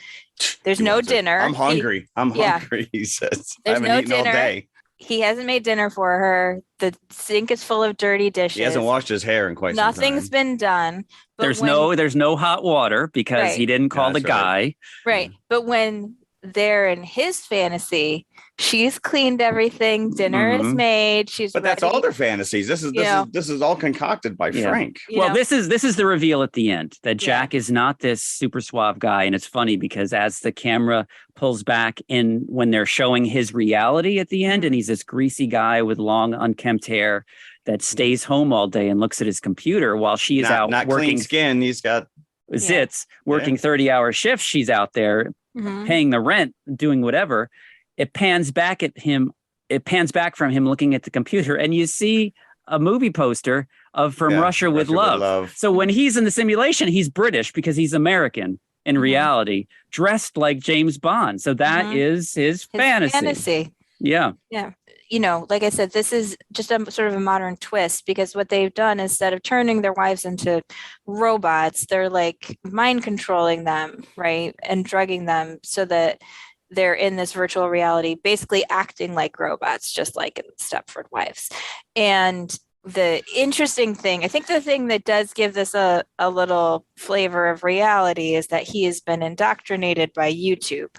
There's no dinner. I'm hungry. I'm hungry, he says. I haven't eaten all day. He hasn't made dinner for her. The sink is full of dirty dishes. He hasn't washed his hair in quite some time. Nothing's been done. There's no hot water because he didn't call the guy. Right. But when they're in his fantasy, she's cleaned everything. Dinner is made. But that's all their fantasies. This is all concocted by Frank. This is the reveal at the end that Jack is not this super suave guy. And it's funny because as the camera pulls back in when they're showing his reality at the end, and he's this greasy guy with long unkempt hair that stays home all day and looks at his computer while she is out not working. Clean skin. He's got zits, working 30-hour shifts. She's out there paying the rent, doing whatever. It pans back at him. It pans back from him looking at the computer, and you see a movie poster of From Russia with Love. So when he's in the simulation, he's British because he's American in reality, dressed like James Bond. So that is his fantasy. Yeah. Yeah. You know, like I said, this is just a sort of a modern twist because what they've done instead of turning their wives into robots, they're like mind controlling them, right? And drugging them so that they're in this virtual reality, basically acting like robots, just like in Stepford Wives. And the interesting thing, I think the thing that does give this a little flavor of reality is that he has been indoctrinated by YouTube.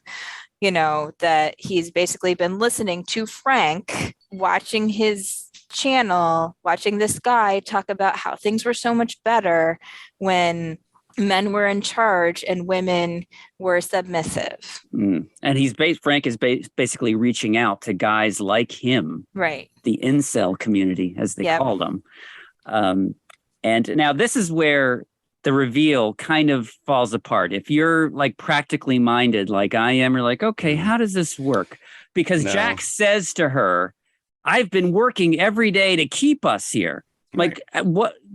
You know, that he's basically been listening to Frank, watching his channel, watching this guy talk about how things were so much better when men were in charge and women were submissive. And Frank is basically reaching out to guys like him, right? The incel community, as they call them. And now this is where the reveal kind of falls apart. If you're like practically minded, like I am, you're like, okay, how does this work? Because Jack says to her, I've been working every day to keep us here. Like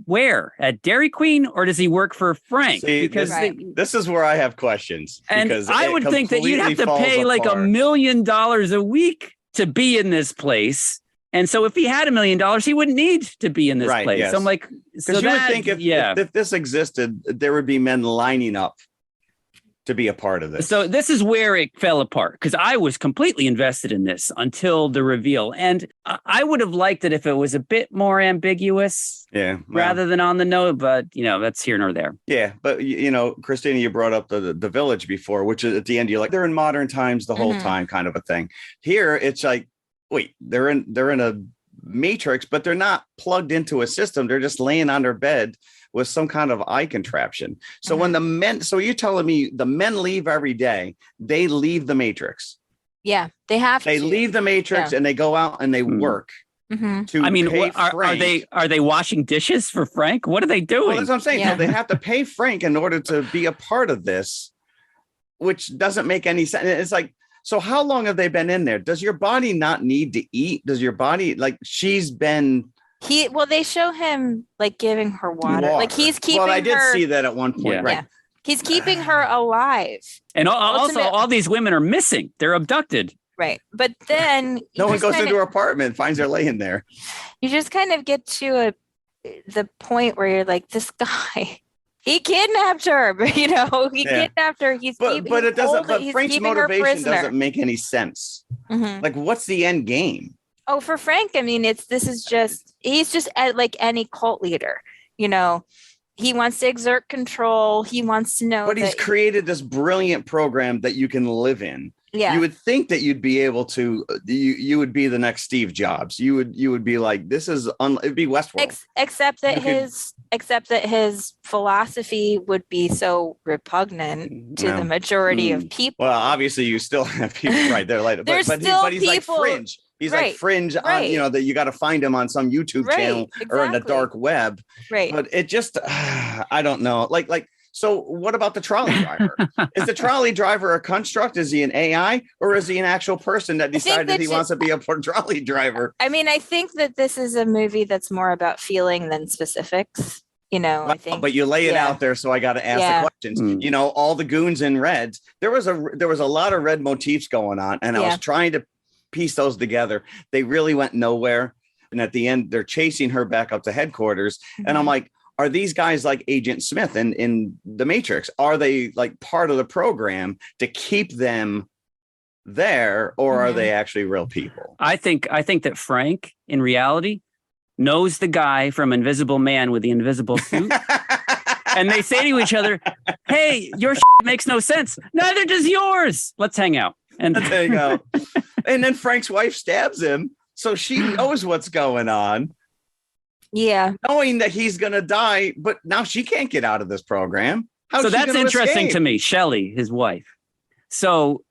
where at Dairy Queen, or does he work for Frank? See, because this is where I have questions. And I would think that you'd have to pay like $1 million a week to be in this place. And so if he had $1 million, he wouldn't need to be in this place. Yes. So I'm like, because you would think if this existed, there would be men lining up to be a part of this. So this is where it fell apart because I was completely invested in this until the reveal. And I would have liked it if it was a bit more ambiguous rather than on the nose. But, you know, that's here nor there. Yeah. But, you know, Christina, you brought up the village before, which is at the end, you're like, they're in modern times the whole time kind of a thing. Here, it's like, wait, they're in a matrix, but they're not plugged into a system. They're just laying on their bed with some kind of eye contraption. So when the men, so you're telling me the men leave every day, they leave the matrix. Yeah, they have to. They leave the matrix and they go out and they work. I mean, are they washing dishes for Frank? What are they doing? Well, that's what I'm saying. So they have to pay Frank in order to be a part of this, which doesn't make any sense. It's like, so how long have they been in there? Does your body not need to eat? Does your body, like, she's been... they show him like giving her water. Like he's keeping her... Well, I did see that at one point, right? Yeah. He's keeping her alive. And also all these women are missing. They're abducted. Right. But then... no one goes into her apartment and finds her laying there. You just kind of get to the point where you're like, this guy... He kidnapped her, you know. He kidnapped her. But it doesn't. But Frank's motivation doesn't make any sense. Like, what's the end game? Oh, for Frank, I mean, he's just like any cult leader. You know, he wants to exert control. He wants to know. But he's created this brilliant program that you can live in. Yeah, you would think that you'd be able to. You would be the next Steve Jobs. You would be like, this is it'd be Westworld. Except that except that his philosophy would be so repugnant to the majority of people. Well, obviously you still have people right there, like, but he's like fringe. He's like fringe on, you know, that you got to find him on some YouTube channel or in the dark web. Right. But it just, I don't know. So what about the trolley driver? Is the trolley driver a construct? Is he an AI, or is he an actual person that decided he wants to be a trolley driver? I mean, I think that this is a movie that's more about feeling than specifics. You know, I think. But you lay it out there, so I got to ask the questions. You know, all the goons in red. There was a lot of red motifs going on, and I was trying to piece those together. They really went nowhere. And at the end, they're chasing her back up to headquarters, and I'm like, are these guys like Agent Smith in the Matrix? Are they like part of the program to keep them there, or are they actually real people? I think that Frank, in reality, knows the guy from Invisible Man with the invisible suit. And they say to each other, hey, your makes no sense. Neither does yours. Let's hang out. And there you go. And then Frank's wife stabs him, so she knows what's going on. Yeah. Knowing that he's going to die, but now she can't get out of this program. So that's interesting to me, Shelley, his wife. So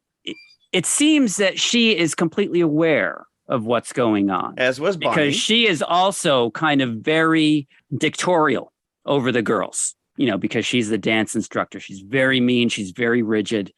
it seems that she is completely aware of what's going on. As was Bonnie. Because she is also kind of very dictatorial over the girls, you know, because she's the dance instructor. She's very mean. She's very rigid.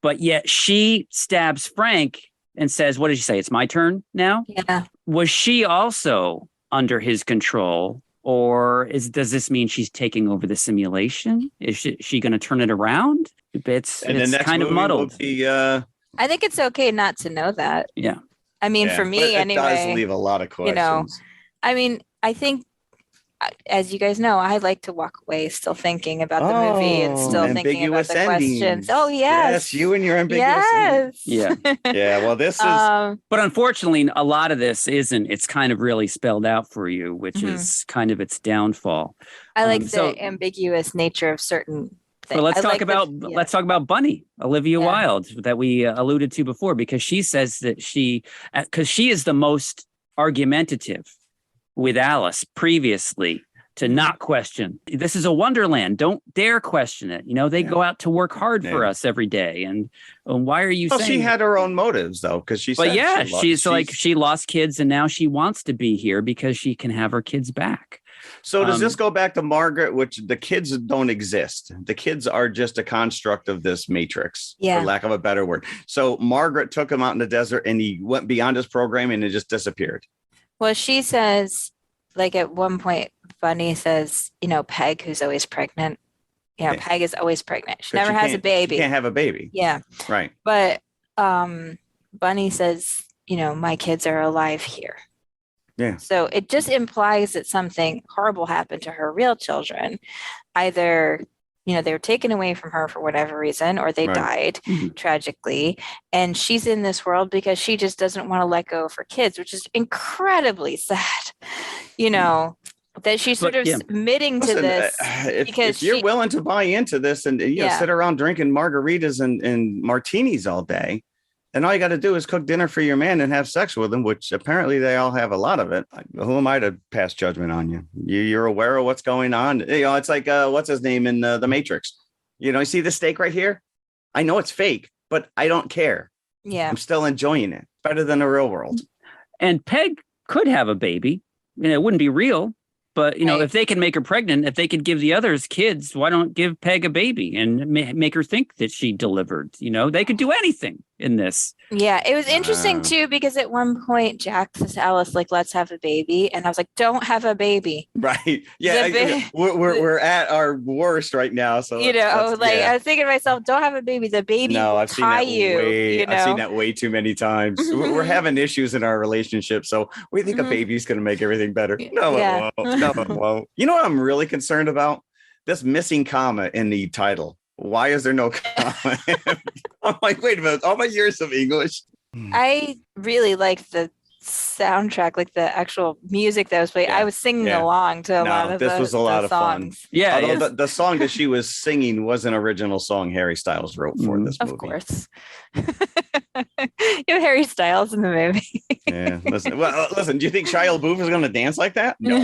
But yet she stabs Frank and says, what did she say? It's my turn now? Yeah. Was she also under his control, or does this mean she's taking over the simulation? Is she going to turn it around? It's kind of muddled. I think it's okay not to know that. Yeah. I mean, for me, anyway, it does leave a lot of questions. You know, I mean, I think, as you guys know, I like to walk away still thinking about the movie and still thinking about the questions. Oh, yes. Yes, you and your ambiguous endings. Yeah. Yeah, well, this is... But unfortunately, a lot of this it's kind of really spelled out for you, which is kind of its downfall. I like the ambiguous nature of certain things. Well, let's talk about Bunny, Olivia Wilde, that we alluded to before, because she says that because she is the most argumentative with Alice previously to not question. This is a wonderland. Don't dare question it. You know, they go out to work hard for us every day. And why are you saying? She had her own motives, though, because she said she lost kids, and now she wants to be here because she can have her kids back. So does this go back to Margaret, which the kids don't exist? The kids are just a construct of this matrix, for lack of a better word. So Margaret took him out in the desert, and he went beyond his program, and it just disappeared. Well, she says, like at one point, Bunny says, you know, Peg, who's always pregnant. You know, Peg is always pregnant. She never has a baby. She can't have a baby. Yeah. Right. But Bunny says, you know, my kids are alive here. Yeah. So it just implies that something horrible happened to her real children. Either, you know, they were taken away from her for whatever reason, or they died tragically. And she's in this world because she just doesn't want to let go of her kids, which is incredibly sad, you know, that she's sort of submitting to this. If you're willing to buy into this and sit around drinking margaritas and martinis all day, and all you got to do is cook dinner for your man and have sex with him, which apparently they all have a lot of it. Who am I to pass judgment on you? You're aware of what's going on. You know, it's like, what's his name in The Matrix? You know, you see the steak right here? I know it's fake, but I don't care. Yeah. I'm still enjoying it. Better than the real world. And Peg could have a baby. You know, it wouldn't be real. But, you know, if they can make her pregnant, if they could give the others kids, why don't give Peg a baby and make her think that she delivered? You know, they could do anything in this. Yeah, it was interesting, too, because at one point, Jack says to Alice, like, let's have a baby. And I was like, don't have a baby. Right. Yeah. We're at our worst right now. So, you know, I was thinking to myself, don't have a baby. The baby will tie you. I've seen that way too many times. We're having issues in our relationship. So we think a baby's going to make everything better. No, it won't. No, it won't. You know what I'm really concerned about? This missing comma in the title. Why is there no comma? I'm like, wait a minute. All my years of English. I really like the soundtrack, like the actual music that was played. I was singing along to a lot of this was a lot of fun. Yeah. Although the song that she was singing was an original song Harry Styles wrote for this movie. Of course. You have Harry Styles in the movie. Yeah. Listen. Do you think Shia LaBeouf is going to dance like that? No.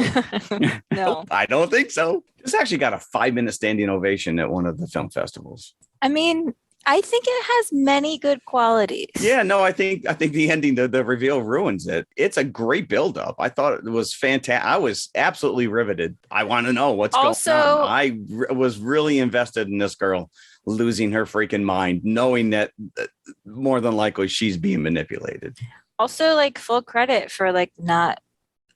No. Nope, I don't think so. This actually got a 5-minute standing ovation at one of the film festivals. I mean, I think it has many good qualities. Yeah, no, I think the ending, the reveal ruins it. It's a great buildup. I thought it was fantastic. I was absolutely riveted. I want to know what's going on. I was really invested in this girl losing her freaking mind, knowing that more than likely she's being manipulated. Also, like, full credit for like not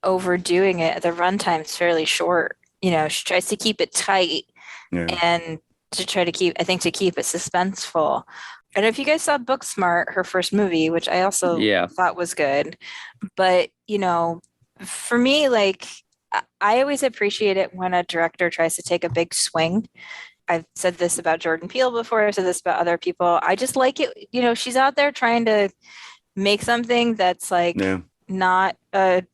overdoing it. The runtime's fairly short. You know, she tries to keep it tight and to try to keep it suspenseful. I don't know if you guys saw Booksmart, her first movie, which I also thought was good. But, you know, for me, like, I always appreciate it when a director tries to take a big swing. I've said this about Jordan Peele before. I've said this about other people. I just like it. You know, she's out there trying to make something that's like not a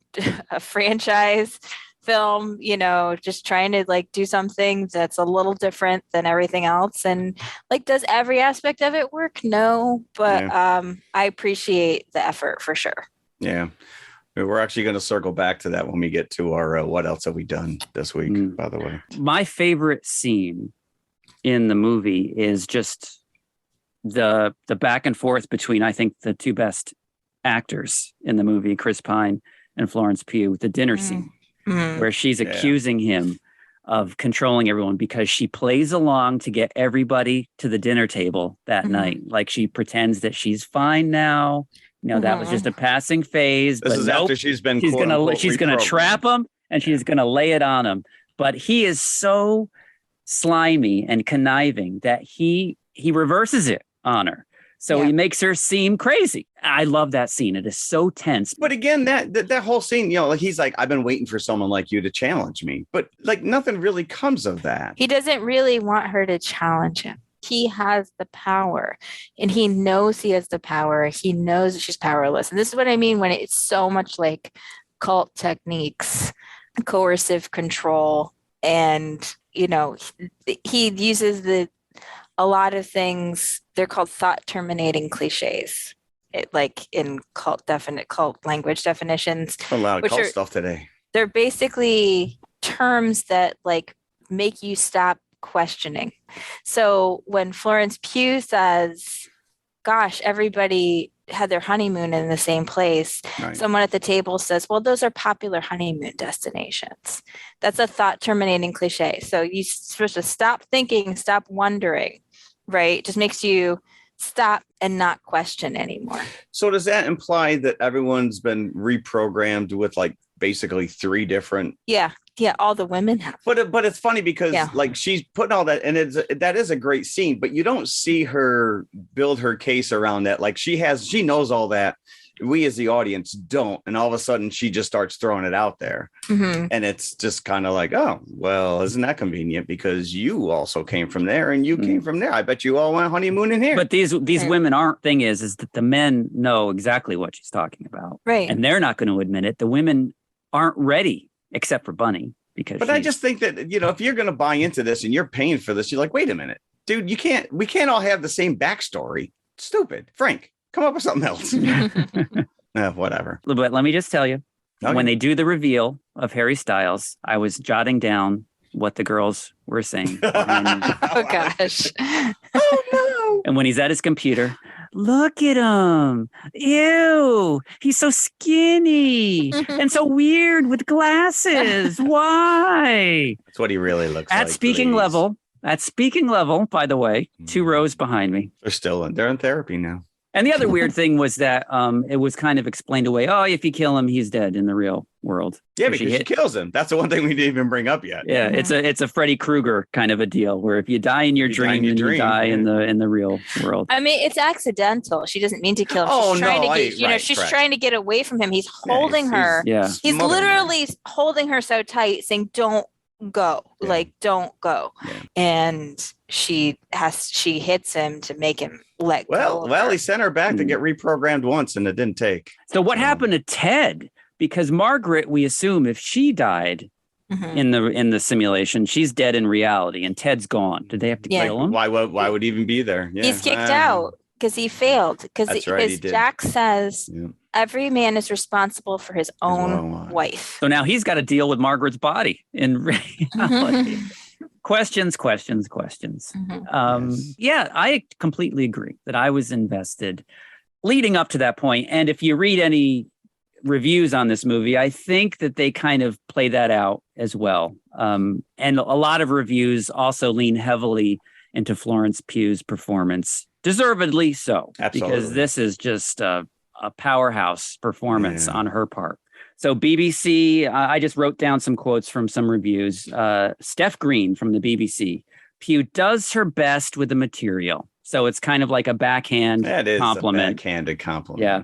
franchise film, you know, just trying to like do something that's a little different than everything else. And like, does every aspect of it work? No, but I appreciate the effort for sure. Yeah. We're actually going to circle back to that when we get to our what else have we done this week, by the way. My favorite scene in the movie is just the back and forth between, I think, the two best actors in the movie, Chris Pine and Florence Pugh, the dinner scene. Where she's accusing him of controlling everyone because she plays along to get everybody to the dinner table that night. Like she pretends that she's fine now. You know, that was just a passing phase. This is after she's been she's gonna trap him and she's gonna lay it on him. But he is so slimy and conniving that he reverses it on her. So he makes her seem crazy. I love that scene. It is so tense. But again, that whole scene, you know, like he's like, I've been waiting for someone like you to challenge me. But like nothing really comes of that. He doesn't really want her to challenge him. He has the power and he knows he has the power. He knows that she's powerless. And this is what I mean when it's so much like cult techniques, coercive control. And, you know, he uses a lot of things. They're called thought terminating cliches. Like in cult language definitions. A lot of cult stuff today. They're basically terms that like make you stop questioning. So when Florence Pugh says, gosh, everybody had their honeymoon in the same place, someone at the table says, well, those are popular honeymoon destinations. That's a thought terminating cliche. So you're supposed to stop thinking, stop wondering, right? It just makes you stop and not question anymore. So does that imply that everyone's been reprogrammed with like basically 3 different? Yeah, all the women have. But it's funny because like she's putting all that, and that is a great scene, but you don't see her build her case around that. Like she knows all that. We as the audience don't, and all of a sudden she just starts throwing it out there. And it's just kind of like, oh, well, isn't that convenient? Because you also came from there and you came from there. I bet you all went honeymooning here. But these women aren't. Thing is that the men know exactly what she's talking about. Right. And they're not going to admit it. The women aren't ready, except for Bunny. But I just think that, you know, if you're going to buy into this and you're paying for this, you're like, wait a minute, dude, we can't all have the same backstory. Stupid. Frank, come up with something else. Whatever. But let me just tell you, when they do the reveal of Harry Styles, I was jotting down what the girls were saying. Oh, gosh. Oh, no. And when he's at his computer, look at him. Ew. He's so skinny and so weird with glasses. Why? That's what he really looks like. At speaking level, by the way, 2 rows behind me. They're in therapy now. And the other weird thing was that it was kind of explained away. Oh, if you kill him, he's dead in the real world. Yeah, because she kills him. That's the one thing we didn't even bring up yet. Yeah, it's a Freddy Krueger kind of a deal where if you die in your dream, you die in the real world. I mean, it's accidental. She doesn't mean to kill him. She's trying to get away from him. He's holding her. He's literally holding her so tight, saying, "Don't go, don't go." And she hits him to make him let go. Well, he sent her back to get reprogrammed once and it didn't take. So what happened to Ted? Because Margaret, we assume if she died in the simulation, she's dead in reality and Ted's gone. Did they have to kill him? Why would he even be there? He's kicked out. because he failed. Because That's right, he did. Jack says every man is responsible for his own wife. So now he's got to deal with Margaret's body in reality. Questions. Yeah, I completely agree that I was invested leading up to that point. And if you read any reviews on this movie, I think that they kind of play that out as well. And a lot of reviews also lean heavily into Florence Pugh's performance, deservedly so. Absolutely. Because this is just a powerhouse performance on her part. So BBC, I just wrote down some quotes from some reviews. Steph Green from the BBC, Pugh does her best with the material. So it's kind of like a backhand compliment. A backhanded compliment. Yeah.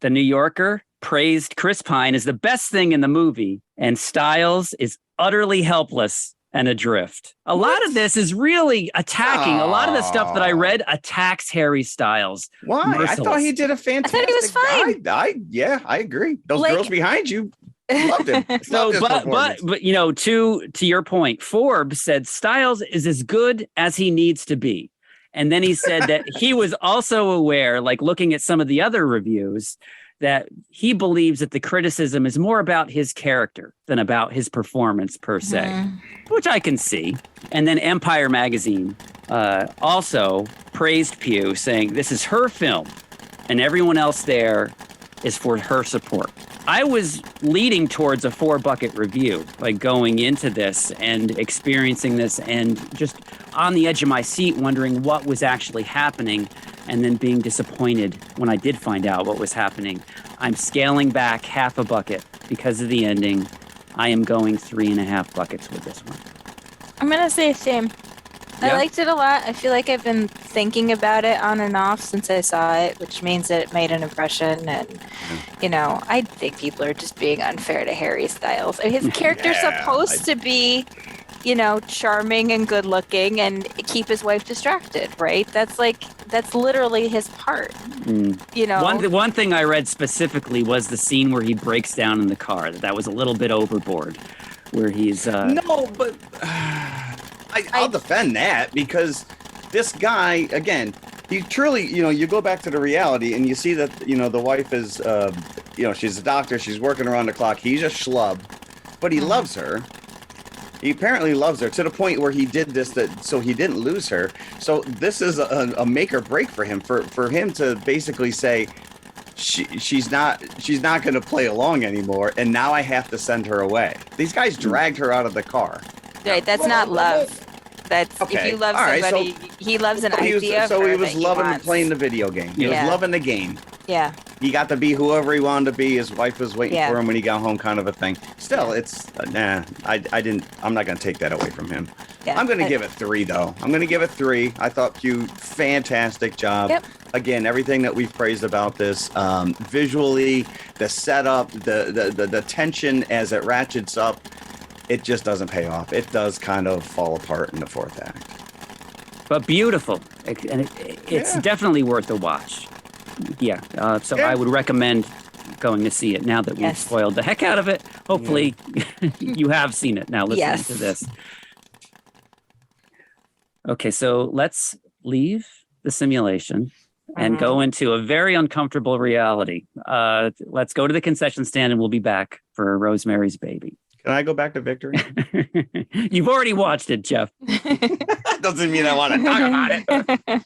The New Yorker praised Chris Pine as the best thing in the movie, and Styles is utterly helpless and adrift. A lot of this is really attacking. A lot of the stuff that I read attacks Harry Styles. Why? Merciless. I thought he did a fantastic. I thought he was fine. I agree. Those girls behind you loved him. But you know, to your point, Forbes said Styles is as good as he needs to be. And then he said that he was also aware, like looking at some of the other reviews, that he believes that the criticism is more about his character than about his performance per se, which I can see. And then Empire Magazine also praised Pugh, saying this is her film and everyone else there is for her support. I was leading towards a 4-bucket review, like going into this and experiencing this and just on the edge of my seat, wondering what was actually happening, and then being disappointed when I did find out what was happening. I'm scaling back half a bucket because of the ending. I am going 3.5 buckets with this one. I'm going to say same. I liked it a lot. I feel like I've been thinking about it on and off since I saw it, which means that it made an impression. And, you know, I think people are just being unfair to Harry Styles. His character's supposed to be, you know, charming and good looking and keep his wife distracted, right? That's literally his part. You know, one thing I read specifically was the scene where he breaks down in the car. That was a little bit overboard, where he's no, but I'll defend that, because this guy, again, he truly, you know, you go back to the reality and you see that, you know, the wife is, you know, she's a doctor, she's working around the clock. He's a schlub, but he loves her. He apparently loves her to the point where he did this so he didn't lose her. So this is a make or break for him, for him to basically say she's not going to play along anymore, and now I have to send her away. These guys dragged her out of the car. Right, that's not love. That's if you love somebody, he loves an idea. So he was loving playing the video game. He was loving the game. Yeah. He got to be whoever he wanted to be. His wife was waiting for him when he got home, kind of a thing. Still, it's I'm not going to take that away from him. Yeah. I'm going to give it 3, though. I'm going to give it 3. I thought Pugh, fantastic job. Yep. Again, everything that we've praised about this, visually, the setup, the tension as it ratchets up, it just doesn't pay off. It does kind of fall apart in the 4th act. But beautiful. And it's definitely worth a watch. Yeah. So I would recommend going to see it now that we've spoiled the heck out of it. Hopefully you have seen it now listening to this. Okay, so let's leave the simulation and go into a very uncomfortable reality. Let's go to the concession stand and we'll be back for Rosemary's Baby. Can I go back to Victory? You've already watched it, Jeff. Doesn't mean I want to talk about it.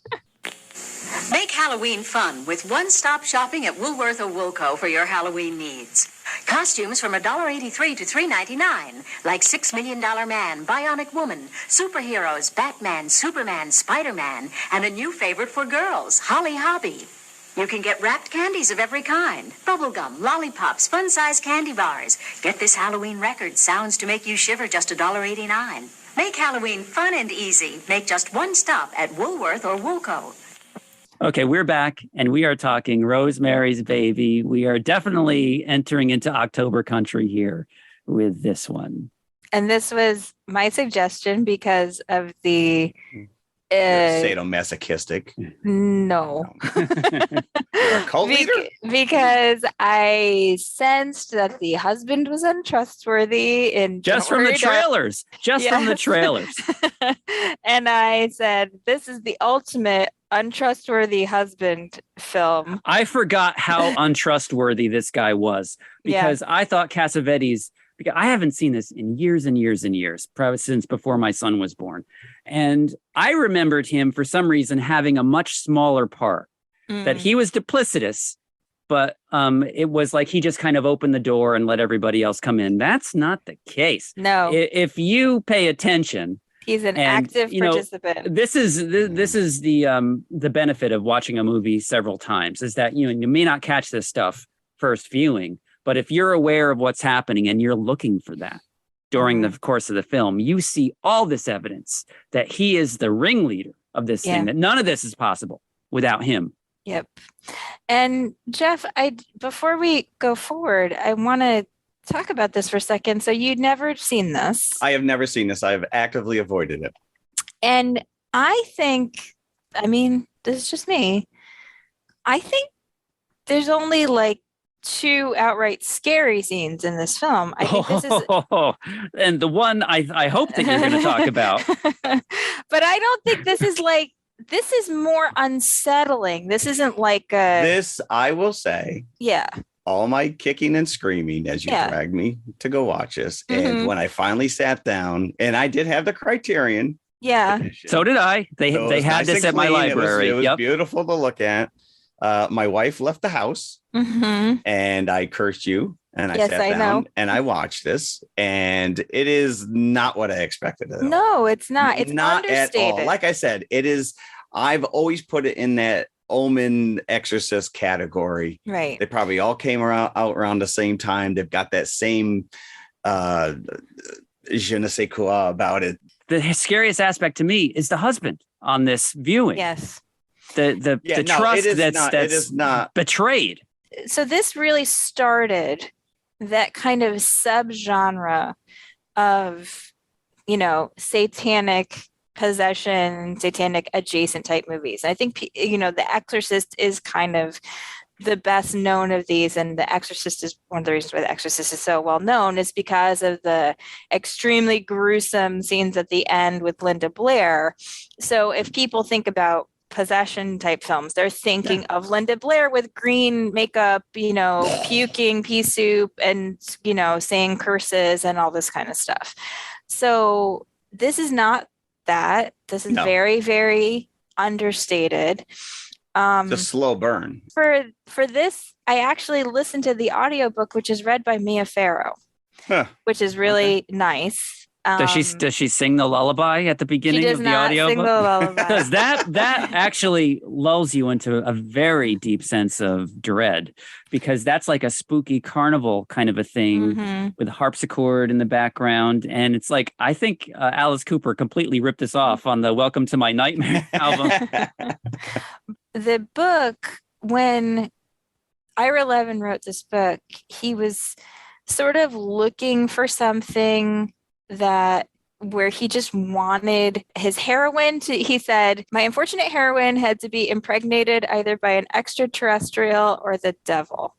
Make Halloween fun with one-stop shopping at Woolworth or Woolco for your Halloween needs. Costumes from $1.83 to $3.99, like $6 Million Man, Bionic Woman, superheroes, Batman, Superman, Spider-Man, and a new favorite for girls, Holly Hobby. You can get wrapped candies of every kind, bubblegum, lollipops, fun-size candy bars. Get this Halloween record, sounds to make you shiver, just $1.89. Make Halloween fun and easy. Make just one stop at Woolworth or Woolco. Okay, we're back, and we are talking Rosemary's Baby. We are definitely entering into October country here with this one. And this was my suggestion because of the... sadomasochistic. No. You're a cult leader? Because I sensed that the husband was untrustworthy and just from the trailers. From the trailers. And I said, this is the ultimate untrustworthy husband film. I forgot how untrustworthy this guy was because I thought Cassavetes, because I haven't seen this in years and years and years, probably since before my son was born. And I remembered him for some reason having a much smaller part, that he was duplicitous, but it was like he just kind of opened the door and let everybody else come in. That's not the case. No. If you pay attention, he's an active participant. This is the benefit of watching a movie several times, is that you may not catch this stuff first viewing, but if you're aware of what's happening and you're looking for that during the course of the film, you see all this evidence that he is the ringleader of this thing, that none of this is possible without him. Yep. And Jeff, before we go forward, I want to talk about this for a second. So you'd never seen this. I have never seen this. I have actively avoided it. And I think, this is just me, I think there's only like 2 outright scary scenes in this film. I think this is and the one I hope that you're going to talk about. But I don't think this is like, this is more unsettling. This isn't like this, I will say. Yeah. All my kicking and screaming as you dragged me to go watch this. And when I finally sat down, and I did have the Criterion. Yeah. So did I. They had this at my library. It was beautiful to look at. My wife left the house and I cursed you. And I sat down and I watched this, and it is not what I expected. No, it's not. It's not understated. at all. Like I said, it is. I've always put it in that Omen Exorcist category. Right. They probably all came out around the same time. They've got that same je ne sais quoi about it. The scariest aspect to me is the husband on this viewing. Yes. The trust that's not betrayed. So this really started that kind of subgenre of, satanic possession, satanic adjacent type movies. I think, The Exorcist is kind of the best known of these, and The Exorcist is one of the reasons why The Exorcist is so well known, is because of the extremely gruesome scenes at the end with Linda Blair. So if people think about possession type films, they're thinking of Linda Blair with green makeup, puking pea soup and, saying curses and all this kind of stuff. So this is not that. This is very, very understated. It's a slow burn. For this, I actually listened to the audiobook, which is read by Mia Farrow, which is really nice. Does she sing the lullaby at the beginning of the audio? Sing the lullaby. Because that actually lulls you into a very deep sense of dread, because that's like a spooky carnival kind of a thing with a harpsichord in the background. And it's like, I think Alice Cooper completely ripped this off on the Welcome to My Nightmare album. The book, when Ira Levin wrote this book, he was sort of looking for something where he just wanted his heroine to, he said, my unfortunate heroine had to be impregnated either by an extraterrestrial or the devil.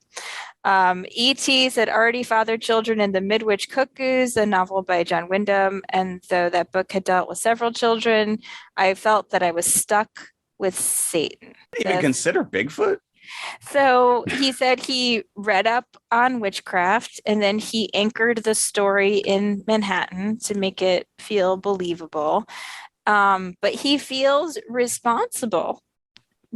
E.T.s had already fathered children in The Midwich Cuckoos, a novel by John Wyndham, and though that book had dealt with several children, I felt that I was stuck with Satan. Even consider Bigfoot? So he said he read up on witchcraft, and then he anchored the story in Manhattan to make it feel believable. But he feels responsible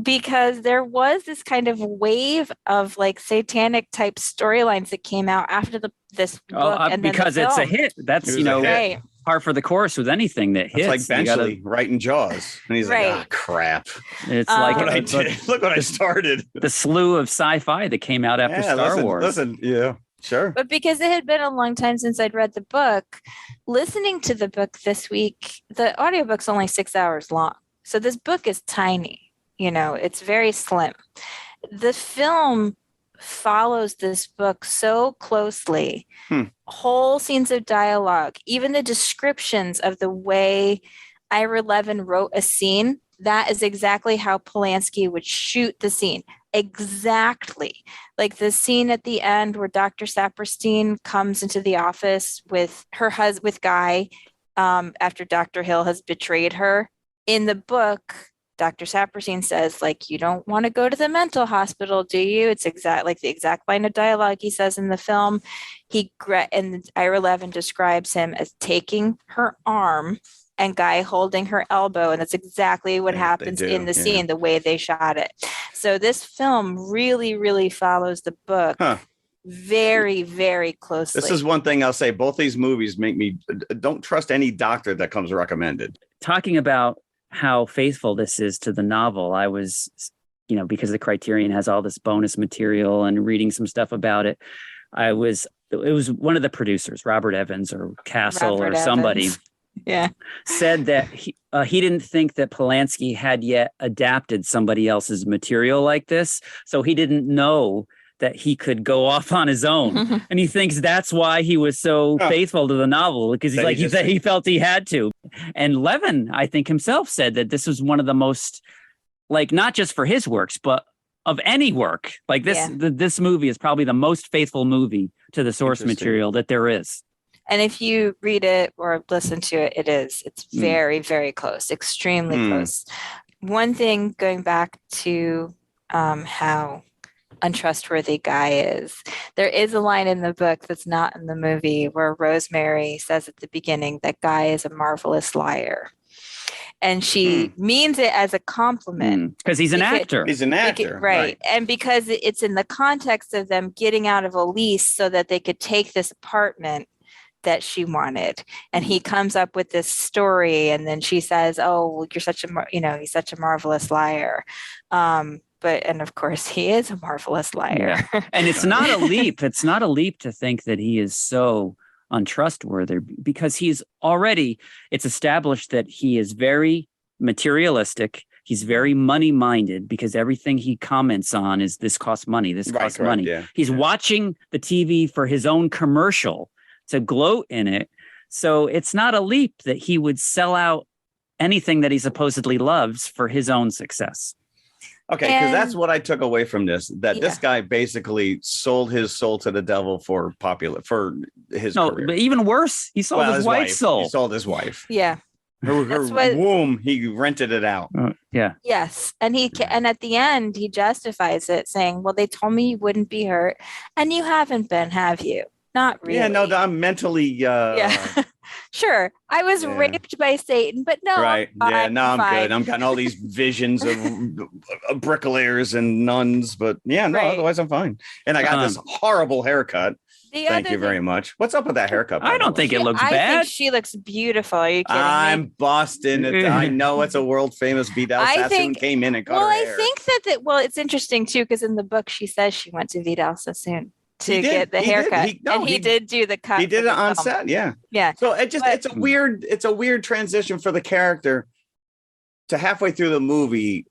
because there was this kind of wave of like satanic type storylines that came out after this book. And because it's a hit. That's, right. Par for the course with anything that hits. It's like Benchley writing Jaws. And he's like, crap. It's like what I did. Look what I started. The slew of sci-fi that came out after Star Wars. Listen, sure. But because it had been a long time since I'd read the book, listening to the book this week, the audiobook's only 6 hours long. So this book is tiny. It's very slim. The film follows this book so closely. Whole scenes of dialogue, even the descriptions of the way Ira Levin wrote a scene, that is exactly how Polanski would shoot the scene. Exactly. Like the scene at the end where Dr. Saperstein comes into the office with her husband, with Guy, after Dr. Hill has betrayed her. In the book, Dr. Saperstein says, like, you don't want to go to the mental hospital, do you? It's like the exact line of dialogue he says in the film. And Ira Levin describes him as taking her arm and Guy holding her elbow. And that's exactly what happens in the scene, the way they shot it. So this film really, really follows the book very, very closely. This is one thing I'll say. Both these movies make me don't trust any doctor that comes recommended. Talking about how faithful this is to the novel, I was, because the Criterion has all this bonus material and reading some stuff about it. It was one of the producers, Robert Evans or Castle or somebody, said that he didn't think that Polanski had yet adapted somebody else's material like this. So he didn't know that he could go off on his own. And he thinks that's why he was so faithful to the novel, because he felt he had to. And Levin, I think himself, said that this was one of the most, like, not just for his works, but of any work. Like this movie is probably the most faithful movie to the source material that there is. And if you read it or listen to it, it's very, very close, extremely close. One thing, going back to how untrustworthy Guy is, there is a line in the book that's not in the movie where Rosemary says at the beginning that Guy is a marvelous liar. And she means it as a compliment. Because he's an actor. He's an actor. Right. And because it's in the context of them getting out of a lease so that they could take this apartment that she wanted. And he comes up with this story, and then she says, "Oh, you're such he's such a marvelous liar." And of course he is a marvelous liar. Yeah. And it's not a leap. It's not a leap to think that he is so untrustworthy, because it's established that he is very materialistic. He's very money-minded, because everything he comments on is, this costs money, this costs money. Yeah. He's watching the TV for his own commercial to gloat in it. So it's not a leap that he would sell out anything that he supposedly loves for his own success. Okay, because that's what I took away from this, that this guy basically sold his soul to the devil for his career. But even worse, he sold his wife's soul. He sold his wife. Yeah. Her womb, he rented it out. Yes. And and at the end, he justifies it, saying, well, they told me you wouldn't be hurt, and you haven't been, have you? Not really. Yeah, no, I'm mentally... Sure, I was raped by Satan, but no. Right. I'm good. I'm getting all these visions of bricklayers and nuns, but otherwise I'm fine. And I got this horrible haircut. Thank you very much. What's up with that haircut? I don't think it looks bad. I think she looks beautiful. Are you kidding me? I'm busting it. I know it's a world famous Vidal Sassoon came in and cut her hair. I think it's interesting too, because in the book she says she went to Vidal Sassoon to get the haircut. He did do the cut. He did it on set. Yeah. So it's a weird transition for the character to halfway through the movie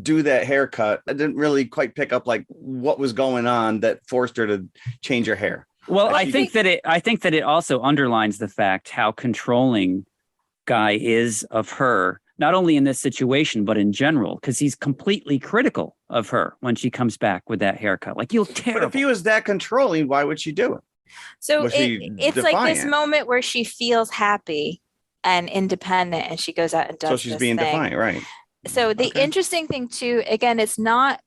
do that haircut. I didn't really quite pick up like what was going on that forced her to change her hair. Well, I think that it also underlines the fact how controlling Guy is of her, not only in this situation, but in general, because he's completely critical of her when she comes back with that haircut. Like, you'll tear. But if he was that controlling, why would she do it? So it's like this moment where she feels happy and independent, and she goes out and does. So she's being defiant, right? So the interesting thing too, again, it's not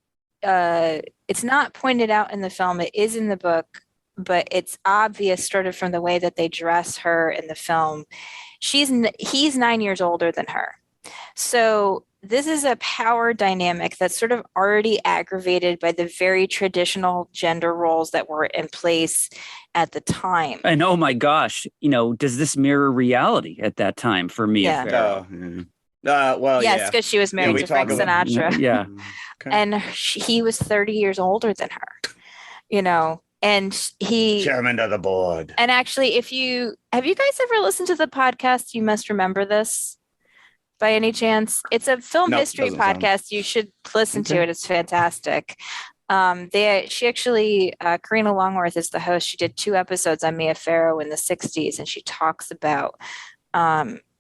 pointed out in the film. It is in the book, but it's obvious sort of from the way that they dress her in the film. He's 9 years older than her. So this is a power dynamic that's sort of already aggravated by the very traditional gender roles that were in place at the time. And oh my gosh, does this mirror reality at that time for Mia Farrow? Yes, because she was married to Frank Sinatra. Yeah. Okay. And he was 30 years older than her, and he chairman of the board. And actually, have you guys ever listened to the podcast You Must Remember This by any chance? It's a film history podcast. You should listen to it. It's fantastic. She actually, Karina Longworth is the host. She did 2 episodes on Mia Farrow in the 60s, and she talks about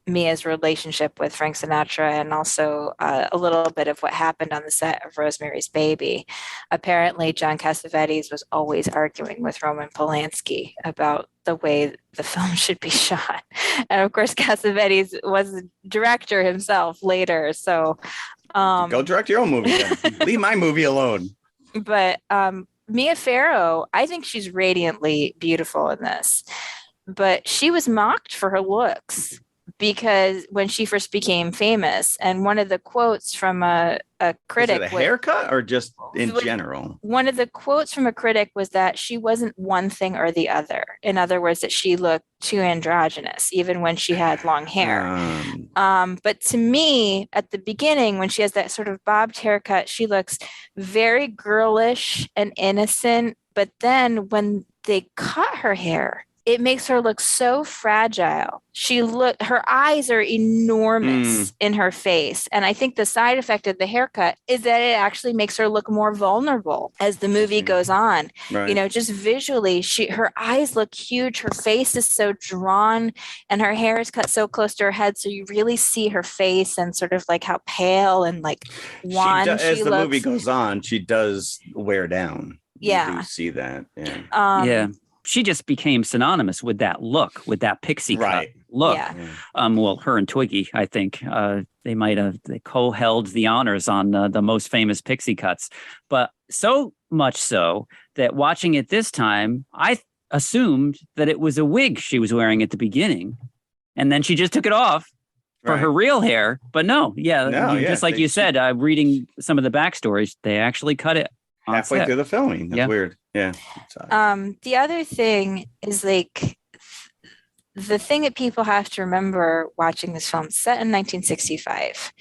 Mia's relationship with Frank Sinatra and also a little bit of what happened on the set of Rosemary's Baby. Apparently, John Cassavetes was always arguing with Roman Polanski about the way the film should be shot. And of course, Cassavetes was the director himself later. So go direct your own movie then. Leave my movie alone. But Mia Farrow, I think she's radiantly beautiful in this. But she was mocked for her looks because when she first became famous, and one of the quotes from a critic, is it a haircut or just in general? One of the quotes from a critic was that she wasn't one thing or the other. In other words, that she looked too androgynous, even when she had long hair. But to me, at the beginning, when she has that sort of bobbed haircut, she looks very girlish and innocent. But then when they cut her hair, it makes her look so fragile. Her eyes are enormous in her face. And I think the side effect of the haircut is that it actually makes her look more vulnerable as the movie goes on. Right. Just visually, her eyes look huge. Her face is so drawn and her hair is cut so close to her head. So you really see her face and sort of like how pale and like wan she looks. As the movie goes on, she does wear down. Yeah. You do see that. Yeah. She just became synonymous with that look, with that pixie cut look. Yeah. Well, her and Twiggy, I think, they co-held the honors on the most famous pixie cuts. But so much so that watching it this time, I assumed that it was a wig she was wearing at the beginning. And then she just took it off for her real hair. But just like you said, reading some of the backstories, they actually cut it halfway through the filming. That's weird. Yeah. The other thing is like the thing that people have to remember watching this film, set in 1965,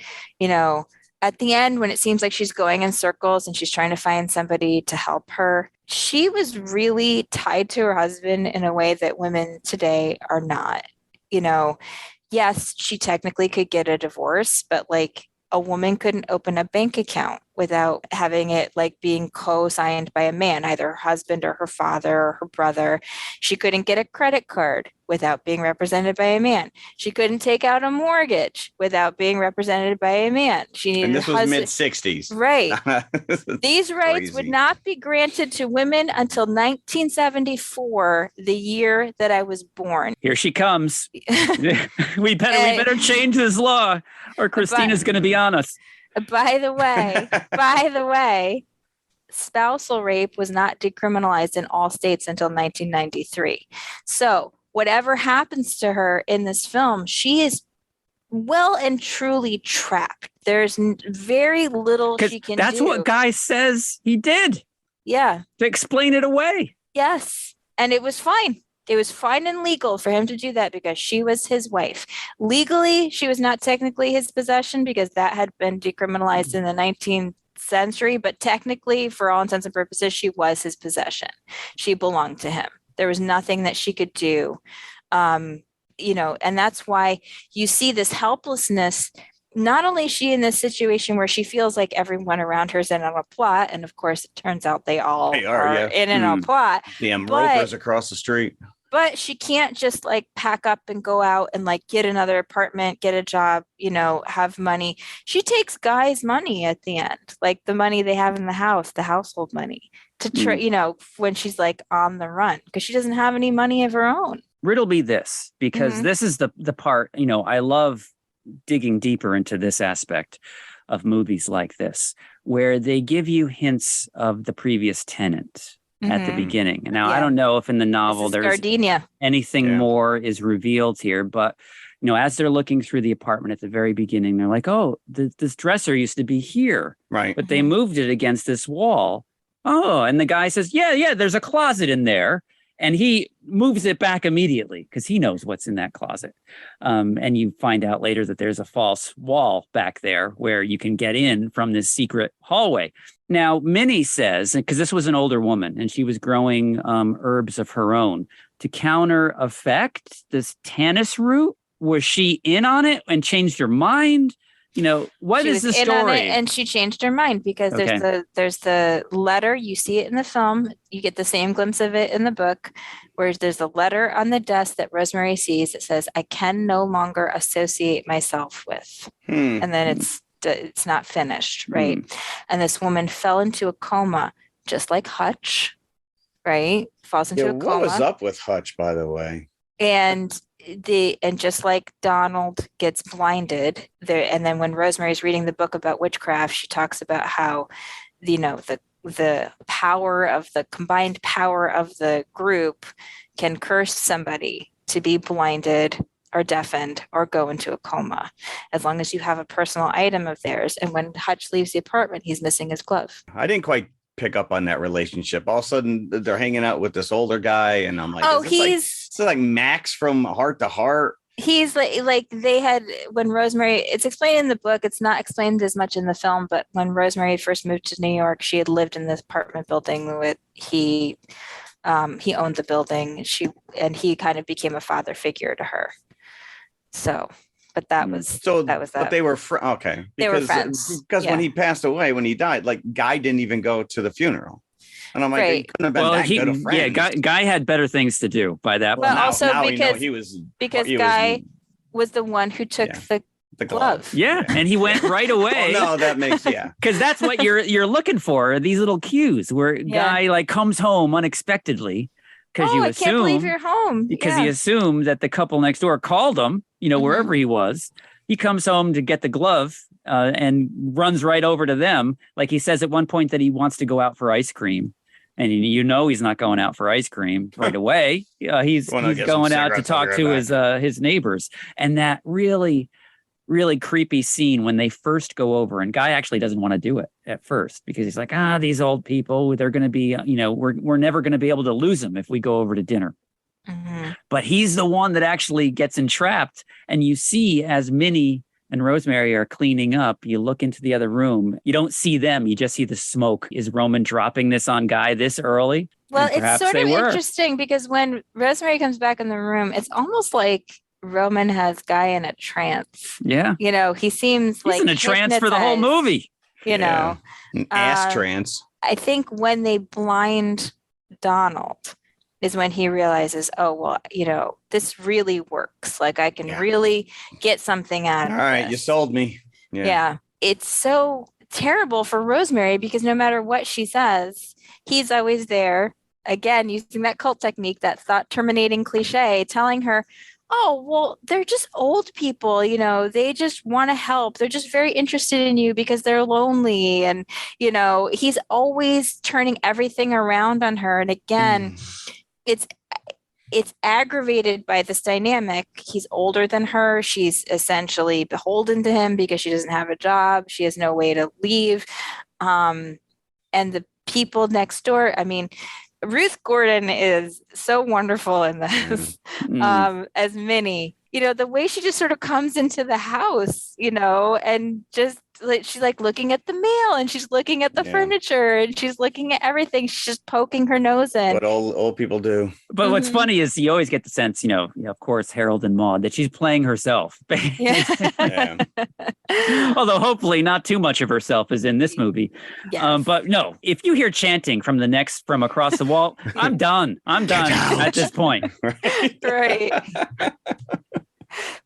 at the end when it seems like she's going in circles and she's trying to find somebody to help her, she was really tied to her husband in a way that women today are not. Yes, she technically could get a divorce, but like a woman couldn't open a bank account without having it like being co-signed by a man, either her husband or her father or her brother. She couldn't get a credit card without being represented by a man. She couldn't take out a mortgage without being represented by a man. She needed and this was mid-60s. Right. These rights would not be granted to women until 1974, the year that I was born. Here she comes. we better change this law or Christina's going to be on us. By the way, spousal rape was not decriminalized in all states until 1993. So whatever happens to her in this film, she is well and truly trapped. There's very little she can do. That's what Guy says he did. Yeah. To explain it away. Yes. And it was fine. It was fine and legal for him to do that because she was his wife. Legally, she was not technically his possession because that had been decriminalized in the 19th century. But technically, for all intents and purposes, she was his possession. She belonged to him. There was nothing that she could do. And that's why you see this helplessness. Not only is she in this situation where she feels like everyone around her is in on a plot, and of course, it turns out they are in a plot. Damn ropers across the street. But she can't just like pack up and go out and like get another apartment, get a job, have money. She takes Guy's money at the end, like the money they have in the house, the household money, to try, when she's like on the run because she doesn't have any money of her own. Riddle me this, because this is the part, I love digging deeper into this aspect of movies like this, where they give you hints of the previous tenant at the beginning. Now, I don't know if in the novel there's Gardenia. anything more is revealed here, but as they're looking through the apartment at the very beginning, they're like, oh, this dresser used to be here, right? But they moved it against this wall. Oh, and the guy says, yeah, there's a closet in there. And he moves it back immediately because he knows what's in that closet. And you find out later that there's a false wall back there where you can get in from this secret hallway. Now, Minnie says, because this was an older woman and she was growing herbs of her own to counter effect this tannis root. Was she in on it and changed her mind? what she is was the in on it, story? and she changed her mind because Okay. there's the letter. You see it in the film. You get the same glimpse of it in the book, where there's a letter on the desk that Rosemary sees that says, "I can no longer associate myself with," and then it's not finished, right? And this woman fell into a coma, just like Hutch, right? Falls into Yeah, a what was coma, up with Hutch, by the way? and just like Donald gets blinded there, and then when Rosemary's reading the book about witchcraft, she talks about how the power of the combined power of the group can curse somebody to be blinded or deafened or go into a coma, as long as you have a personal item of theirs. And when Hutch leaves the apartment, he's missing his glove. I didn't quite pick up on that relationship. All of a sudden, they're hanging out with this older guy, and I'm like, Oh, is this like Max from Heart to Heart? He's like they had, when Rosemary, it's explained in the book, it's not explained as much in the film, but when Rosemary first moved to New York, she had lived in this apartment building with he owned the building. He kind of became a father figure to her. So, but that was that. But they were okay. They were friends. Because when he passed away, when he died, like Guy didn't even go to the funeral. And I'm like, Right. He couldn't have been that good a friend. Yeah, Guy had better things to do by that Well, point. also because he was Guy was the one who took the glove. Yeah, and he went right away. No, that makes because that's what you're looking for, these little cues where Guy like comes home unexpectedly because I can't believe you're home. Because he assumed that the couple next door called him, wherever he was. He comes home to get the glove and runs right over to them. Like he says at one point that he wants to go out for ice cream. And he's not going out for ice cream right away. He's going out to talk to his neighbors. And that really, really creepy scene when they first go over, and Guy actually doesn't want to do it at first because he's like, these old people, they're going to be, we're never going to be able to lose them if we go over to dinner. Mm-hmm. But he's the one that actually gets entrapped. And you see, as Minnie and Rosemary are cleaning up, you look into the other room. You don't see them. You just see the smoke. Is Roman dropping this on Guy this early? Well, it's sort of interesting because when Rosemary comes back in the room, it's almost like Roman has Guy in a trance. Yeah. He seems he's in a trance for the whole movie. An ass trance. I think when they blind Donald is when he realizes, this really works. Like I can really get something out of it. All right, you sold me. Yeah. It's so terrible for Rosemary because no matter what she says, he's always there. Again, using that cult technique, that thought terminating cliche, telling her, oh, well, they're just old people, they just want to help. They're just very interested in you because they're lonely. And, he's always turning everything around on her. And again, it's aggravated by this dynamic. He's older than her. She's essentially beholden to him because she doesn't have a job. She has no way to leave. And the people next door, Ruth Gordon is so wonderful in this as Minnie. The way she just sort of comes into the house, and just she's like looking at the mail and she's looking at the furniture and she's looking at everything. She's just poking her nose in. What old people do. But what's funny is you always get the sense, of course, Harold and Maude, that she's playing herself. Yeah. Although hopefully not too much of herself is in this movie. Yes. But no, if you hear chanting from across the wall, I'm done. I'm done at this point. Right.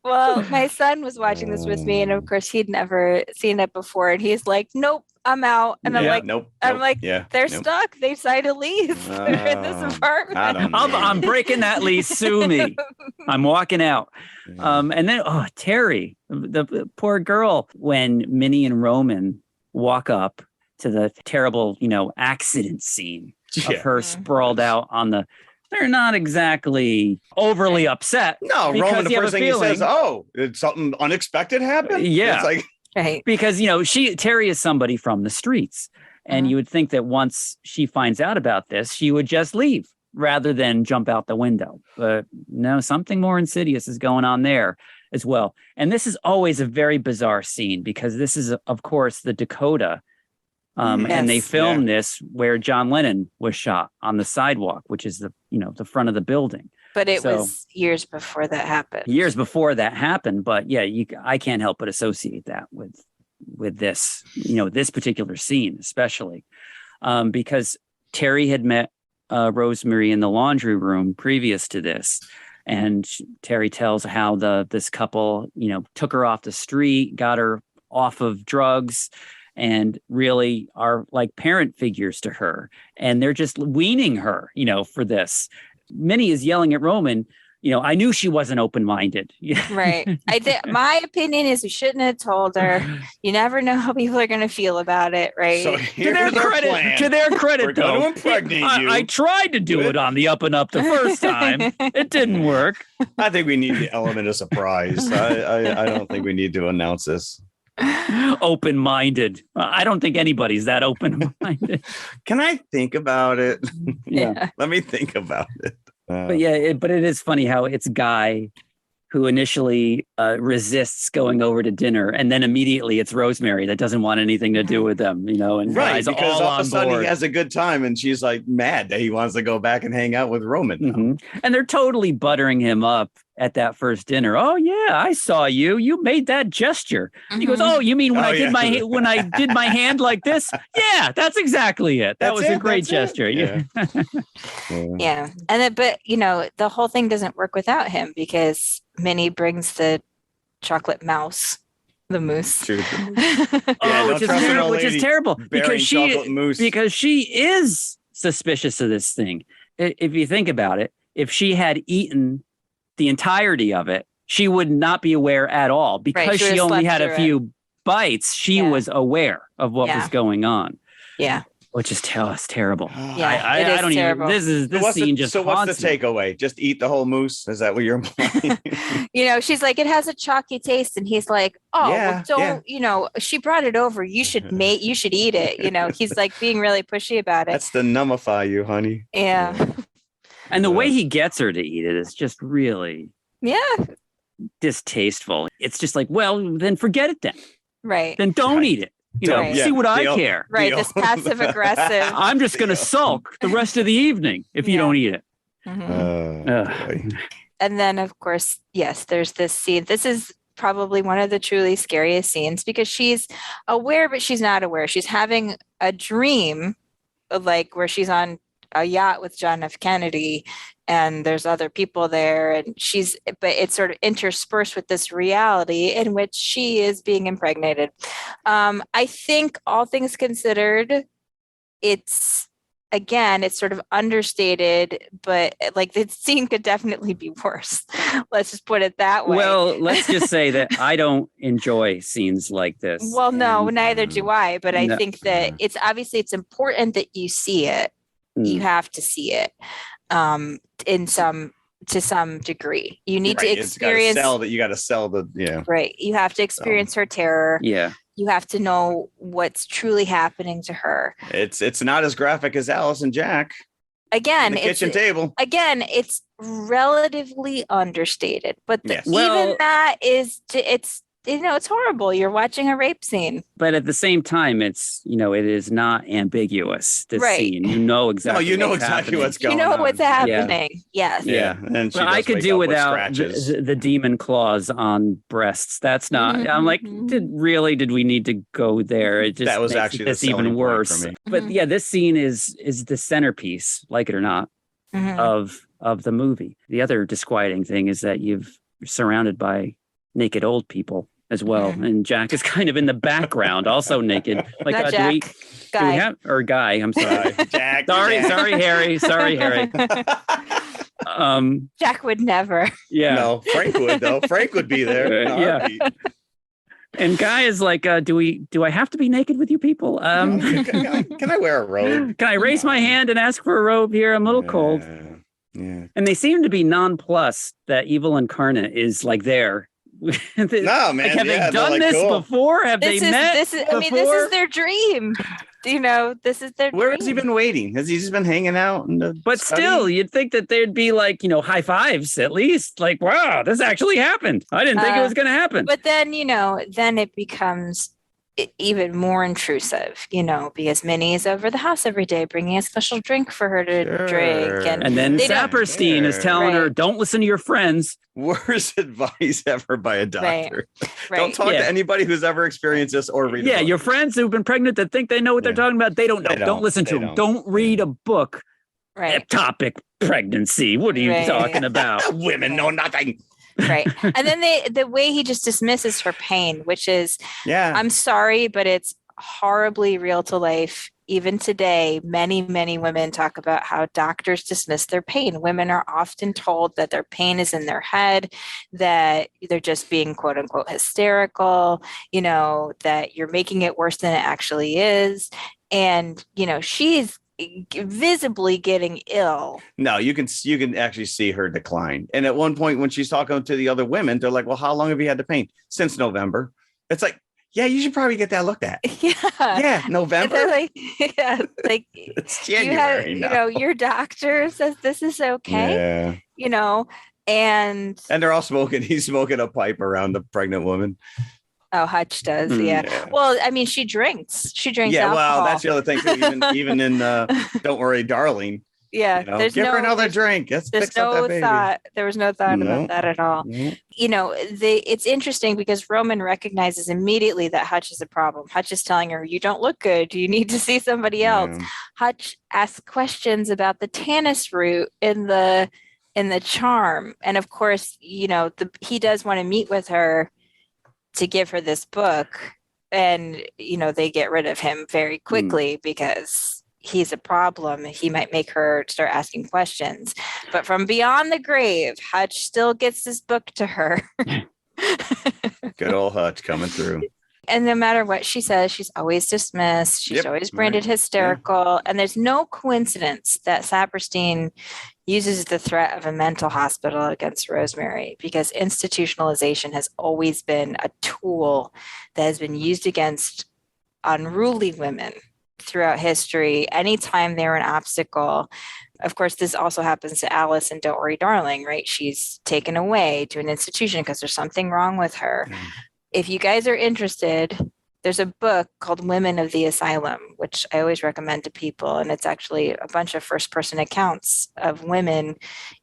Well, my son was watching this with me, and of course he'd never seen it before, and he's like, "Nope, I'm out." And I'm like, "Nope." They're stuck. They decided to leave. They're in this apartment. I'm breaking that lease. Sue me. I'm walking out. And then, Terry, the poor girl, when Minnie and Roman walk up to the terrible, accident scene of her sprawled out on the. They're not exactly overly upset. No, Roman, the first thing he says, did something unexpected happen? Yeah. It's like, right. Because, Terry is somebody from the streets. And you would think that once she finds out about this, she would just leave rather than jump out the window. But no, something more insidious is going on there as well. And this is always a very bizarre scene because this is, of course, the Dakota. And they filmed this where John Lennon was shot on the sidewalk, which is the front of the building. But it So- was years before that happened. Years before that happened, but yeah, I can't help but associate that with this, this particular scene, especially because Terry had met Rosemary in the laundry room previous to this. And Terry tells how this couple, took her off the street, got her off of drugs, and really are like parent figures to her. And they're just weaning her, for this. Minnie is yelling at Roman, I knew she wasn't open-minded. Right. My opinion is we shouldn't have told her. You never know how people are going to feel about it, right? So To their credit, We're going though, to impregnate you. I tried to do it on the up and up the first time. It didn't work. I think we need the element of surprise. I don't think we need to announce this. Open-minded. I don't think anybody's that open-minded. Can I think about it? Yeah. Let me think about it. But yeah, but it is funny how it's Guy who initially resists going over to dinner, and then immediately it's Rosemary that doesn't want anything to do with them, and right, Guy's because all all of on a sudden board. he has a good time, and she's like mad that he wants to go back and hang out with Roman. Mhm. And they're totally buttering him up at that first dinner. Oh yeah, I saw you. You made that gesture. He goes, "Oh, you mean when I did when I did my hand like this? Yeah, that's exactly it. That was a great gesture." Yeah. Yeah. And then, but the whole thing doesn't work without him because Minnie brings the chocolate mouse, the moose. True. Which is terrible because she is suspicious of this thing. If you think about it, if she had eaten the entirety of it, she would not be aware at all because she only had a few bites. She was aware of what was going on. Yeah. Which is terrible. Yeah, I don't terrible. even. This scene just So what's the haunts me. takeaway? Just eat the whole moose? Is that what you're implying? She's like, it has a chalky taste, and he's like, oh, Yeah, well, don't. She brought it over. You should eat it. He's like being really pushy about it. That's to numbify you, honey. Yeah. And the way he gets her to eat it is just really distasteful. It's just like, well, then forget it then. Right. Then don't eat it. See what I care. Right. This passive aggressive. I'm just going to sulk the rest of the evening if you don't eat it. Mm-hmm. And then, of course, yes, there's this scene. This is probably one of the truly scariest scenes because she's aware, but she's not aware. She's having a dream of where she's on a yacht with John F. Kennedy and there's other people there, and but it's sort of interspersed with this reality in which she is being impregnated. I think all things considered, it's sort of understated, but the scene could definitely be worse. Let's just put it that way. Well, let's just say that I don't enjoy scenes like this. Well, no, neither do I, but I think that it's important that you see it. You have to see it to some degree. You need to experience you got to sell the right. You have to experience her terror. Yeah. You have to know what's truly happening to her. It's not as graphic as Alice and Jack. Again, the kitchen table. Again, it's relatively understated, but Yes. even that is it's horrible. You're watching a rape scene. But at the same time, it's, it is not ambiguous, this scene. You know exactly what's going on. What's happening. Yeah. Yes. Yeah. And but I could do without the demon claws on breasts. That's not, I'm like, did we need to go there? It just that was makes actually this even worse. For me. But yeah, this scene is the centerpiece, like it or not, of the movie. The other disquieting thing is that you're surrounded by naked old people as well, and Jack is kind of in the background, also naked. Like, not Jack. Guy. Guy. I'm sorry, Jack. Sorry, Harry. Sorry, Harry. Jack would never. Yeah. No, Frank would though. Frank would be there. Yeah. And Guy is like, do I have to be naked with you people? Can I wear a robe? Can I raise my hand and ask for a robe here? I'm a little cold. Yeah. And they seem to be nonplussed that Evil Incarnate is there. No, man. Have they done this before? Have they met? This is their dream. This is their Where dream. has he been waiting? Has he just been hanging out? But still, you'd think that there'd be high fives at least. Wow, this actually happened. I didn't think it was going to happen. But then, then it becomes even more intrusive, because Minnie is over the house every day bringing a special drink for her to drink. And then Saperstein is telling her, don't listen to your friends. Worst advice ever by a doctor. Right. Don't talk to anybody who's ever experienced this or read a book. Your friends who've been pregnant that think they know what they're talking about, they don't know. Don't listen to them. Don't read a book. Right. Topic pregnancy. What are you talking about? Women know nothing. Right. And then the way he just dismisses her pain, which is, I'm sorry, but it's horribly real to life. Even today, many, many women talk about how doctors dismiss their pain. Women are often told that their pain is in their head, that they're just being quote unquote hysterical, that you're making it worse than it actually is. And, she's visibly getting ill. No, you can actually see her decline. And at one point when she's talking to the other women, they're like, well, how long have you had the pain? Since November. It's like, yeah, you should probably get that looked at. Yeah, November. It's January. Your doctor says this is okay. And they're all smoking. He's smoking a pipe around the pregnant woman. Oh, Hutch does, yeah. Well, I mean, she drinks. Yeah, alcohol. Well, that's the other thing too. Even in Don't Worry, Darling. Yeah, give her another drink. There's no thought. There was no thought about that at all. It's interesting because Roman recognizes immediately that Hutch is a problem. Hutch is telling her, "You don't look good. You need to see somebody else." Hutch asks questions about the tannis root in the charm, and of course, he does want to meet with her to give her this book, and they get rid of him very quickly because he's a problem. He might make her start asking questions. But from beyond the grave, Hutch still gets this book to her. Good old Hutch coming through. And no matter what she says, she's always dismissed. She's always branded hysterical. Yeah. And there's no coincidence that Saperstein uses the threat of a mental hospital against Rosemary, because institutionalization has always been a tool that has been used against unruly women throughout history. Anytime they're an obstacle. Of course, this also happens to Alice in Don't Worry, Darling, right? She's taken away to an institution because there's something wrong with her. If you guys are interested, there's a book called Women of the Asylum, which I always recommend to people. And it's actually a bunch of first-person accounts of women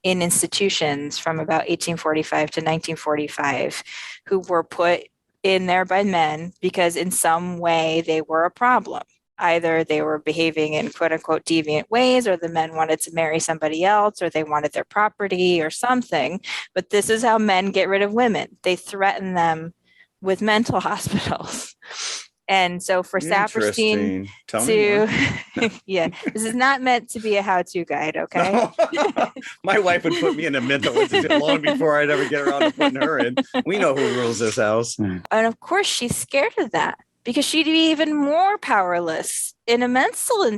in institutions from about 1845 to 1945 who were put in there by men because in some way they were a problem. Either they were behaving in quote-unquote deviant ways, or the men wanted to marry somebody else, or they wanted their property or something. But this is how men get rid of women. They threaten them with mental hospitals. And so for Saperstein this is not meant to be a how-to guide, okay? No. My wife would put me in a mental institution long before I'd ever get around to putting her in. We know who rules this house. And of course she's scared of that because she'd be even more powerless in a mental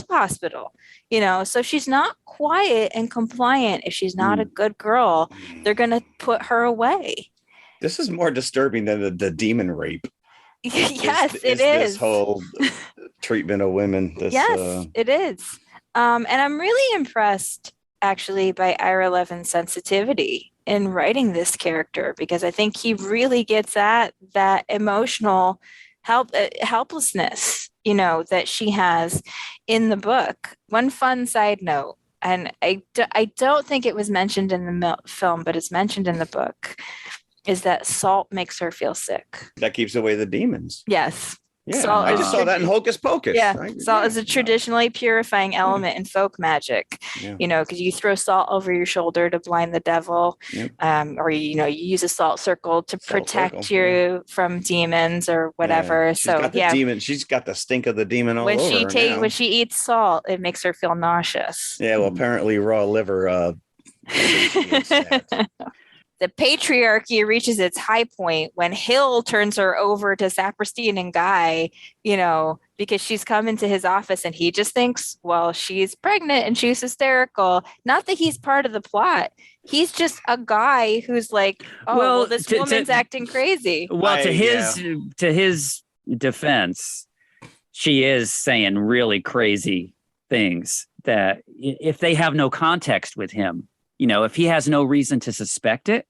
hospital, so she's not quiet and compliant. If she's not a good girl, they're going to put her away. This is more disturbing than the demon rape. Yes, it is. This whole treatment of women. Yes, it is. And I'm really impressed, actually, by Ira Levin's sensitivity in writing this character, because I think he really gets at that emotional helplessness, that she has in the book. One fun side note, and I don't think it was mentioned in the film, but it's mentioned in the book, is that salt makes her feel sick. That keeps away the demons. Yes. Yeah, salt I just saw that in Hocus Pocus. Yeah, salt is a traditionally purifying element in folk magic. Because you throw salt over your shoulder to blind the devil, or you use a salt circle to protect you from demons or whatever. She's got the stink of the demon all over her. When she eats salt, it makes her feel nauseous. Yeah, well, apparently raw liver. The patriarchy reaches its high point when Hill turns her over to Saperstein and Guy, because she's come into his office and he just thinks, well, she's pregnant and she's hysterical. Not that he's part of the plot. He's just a guy who's like, this woman's acting crazy. Well, to his defense, she is saying really crazy things that if they have no context with him, if he has no reason to suspect it,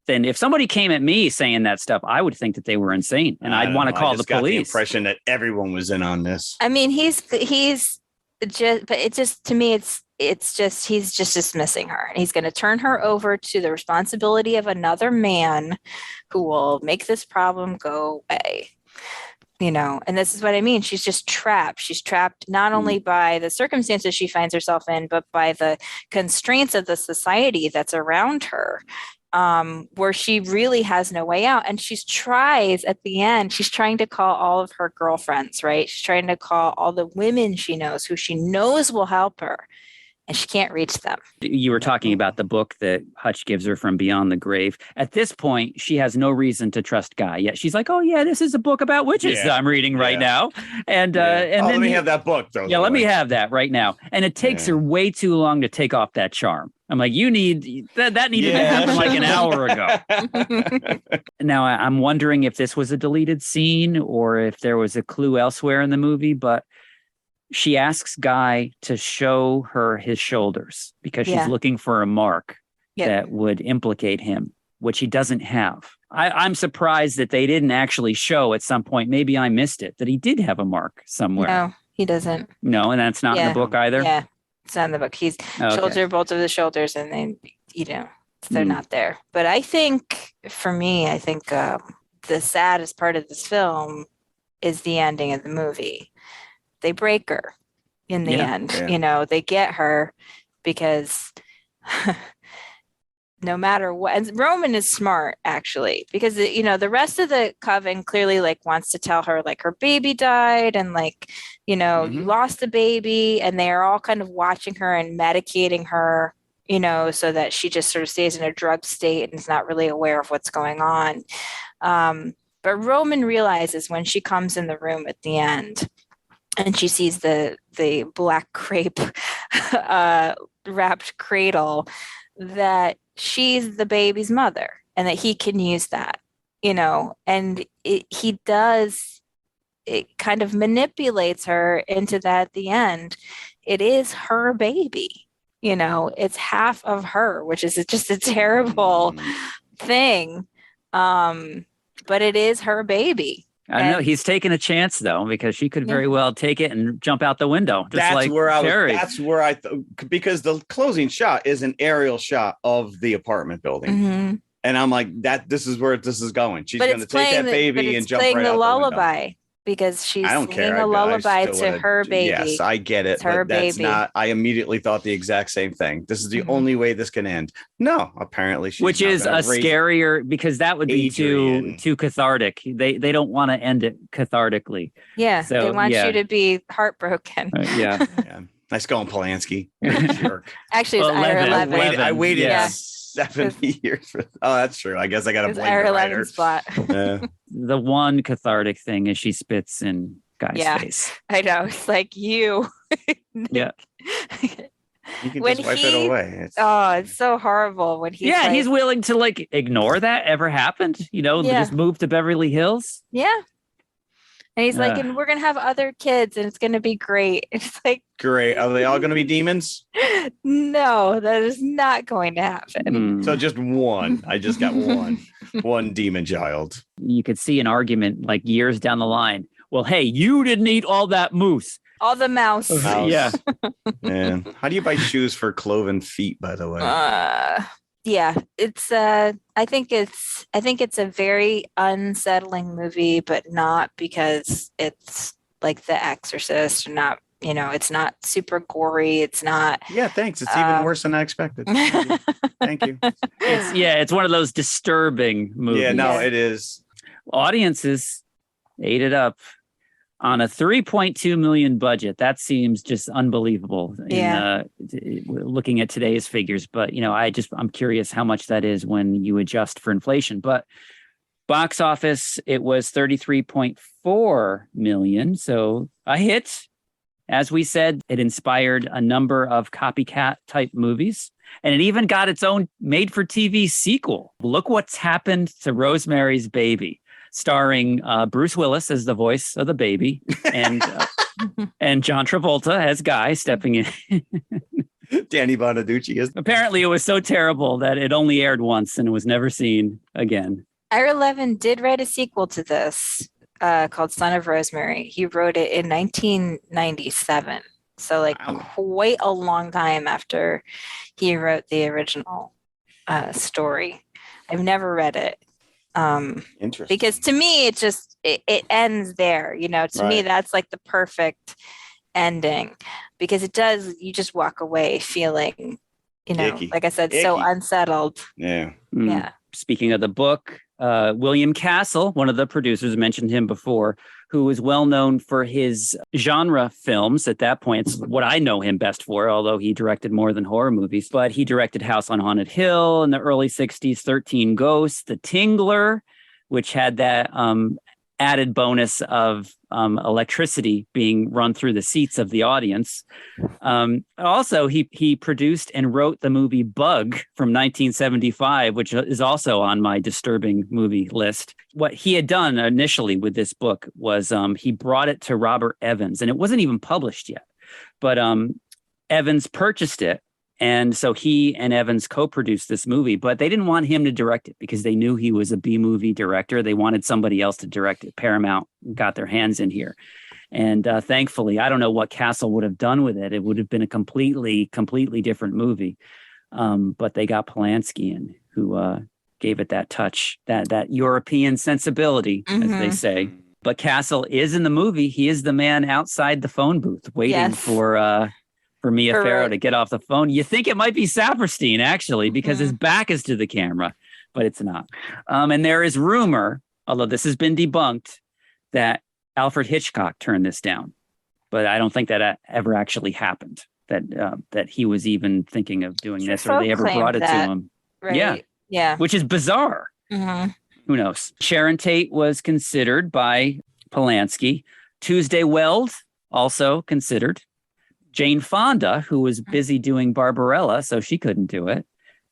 then if somebody came at me saying that stuff, I would think that they were insane, and I'd want to call the got the police. impression that everyone was in on this. I mean, he's just, but it just, to me, it's just, he's just dismissing her, and he's going to turn her over to the responsibility of another man who will make this problem go away. And this is what I mean. She's just trapped. She's trapped not only by the circumstances she finds herself in, but by the constraints of the society that's around her, where she really has no way out. And she tries at the end, she's trying to call all of her girlfriends, right? She's trying to call all the women she knows who she knows will help her. And she can't reach them. You were talking about the book that Hutch gives her from Beyond the Grave. At this point, she has no reason to trust Guy. Yet she's like, "Oh yeah, this is a book about witches I'm reading right now." And then let me have that book though. Yeah, let me have that right now. And it takes her way too long to take off that charm. I'm like, you need that needed to happen like an hour ago. Now I'm wondering if this was a deleted scene or if there was a clue elsewhere in the movie, but she asks Guy to show her his shoulders because she's looking for a mark that would implicate him, which he doesn't have. I'm surprised that they didn't actually show at some point, maybe I missed it, that he did have a mark somewhere. No, he doesn't. No, and that's not in the book either? Yeah, it's not in the book. He's shoulder, both of the shoulders, and then, they're not there. But I think, for me, the saddest part of this film is the ending of the movie. They break her in the end. They get her because no matter what, and Roman is smart actually, because the rest of the coven clearly wants to tell her her baby died and you lost the baby, and they are all kind of watching her and medicating her, so that she just sort of stays in a drug state and is not really aware of what's going on. But Roman realizes when she comes in the room at the end, and she sees the black crepe wrapped cradle, that she's the baby's mother and that he can use that, and it kind of manipulates her into that at the end. It is her baby, it's half of her, which is just a terrible thing. But it is her baby. I don't know. He's taking a chance though, because she could very well take it and jump out the window. Because the closing shot is an aerial shot of the apartment building. Mm-hmm. And I'm like, this is where this is going. She's going to take that baby and jump right out the lullaby. Because she's singing a lullaby to her baby. Yes, I get it. It's her baby. I immediately thought the exact same thing. This is the only way this can end. No, apparently she's which is a scarier, because that would be too cathartic. They don't want to end it cathartically. Yeah, so, they want you to be heartbroken. Yeah. Nice going, Polanski. Actually, it's Ira 11. I waited 70 years for. Oh, that's true. I guess I got to blame Ira the 11 writer. spot. The one cathartic thing is she spits in Guy's face. I know. It's like you. Yeah. You can just wipe it away. It's so horrible when he's willing to ignore that ever happened. Just move to Beverly Hills. Yeah. And he's like, and we're going to have other kids and it's going to be great. It's like, great. Are they all going to be demons? No, that is not going to happen. So just one. I just got one demon child. You could see an argument years down the line. Well, hey, you didn't eat all that moose. All the mouse. Yeah. Man, how do you buy shoes for cloven feet, by the way? Yeah, it's I think it's a very unsettling movie, but not because it's like The Exorcist, or not, it's not super gory. It's not. Yeah, thanks. It's even worse than I expected. Thank you. It's one of those disturbing movies. Yeah, no, it is. Audiences ate it up. On a $3.2 million budget, that seems just unbelievable. Looking at today's figures, but I'm curious how much that is when you adjust for inflation. But box office, it was $33.4 million, so a hit. As we said, it inspired a number of copycat type movies, and it even got its own made-for-TV sequel. Look what's happened to Rosemary's Baby, starring Bruce Willis as the voice of the baby, and and John Travolta as Guy stepping in. Danny Bonaducci is. Apparently, it was so terrible that it only aired once and was never seen again. Ira Levin did write a sequel to this called Son of Rosemary. He wrote it in 1997. So like quite a long time after he wrote the original story. I've never read it. Interesting. Because to me, it ends there. You know, to me, that's like the perfect ending because it does, you just walk away feeling, you know, Icky. like I said, so unsettled. Yeah. Yeah. Speaking of the book, William Castle, one of the producers, mentioned him before, who was well known for his genre films. At that point, it's what I know him best for, although he directed more than horror movies. But he directed House on Haunted Hill in the early 60s, 13 Ghosts, The Tingler, which had that added bonus of electricity being run through the seats of the audience. Also, he produced and wrote the movie Bug from 1975, which is also on my disturbing movie list. What he had done initially with this book was he brought it to Robert Evans, and it wasn't even published yet. But Evans purchased it. And so he and Evans co-produced this movie, but they didn't want him to direct it because they knew he was a B-movie director. They wanted somebody else to direct it. Paramount got their hands in here. And thankfully, I don't know what Castle would have done with it. It would have been a completely different movie. But they got Polanski in, who gave it that touch, that European sensibility, as they say. But Castle is in the movie. He is the man outside the phone booth waiting for Mia Farrow to get off the phone. You think it might be Saperstein, actually, because his back is to the camera, but it's not. And there is rumor, although this has been debunked, that Alfred Hitchcock turned this down. But I don't think that ever actually happened, that he was even thinking of doing this or they ever brought it to him. Right. Yeah. Which is bizarre. Who knows? Sharon Tate was considered by Polanski. Tuesday Weld, also considered. Jane Fonda, who was busy doing Barbarella, so she couldn't do it.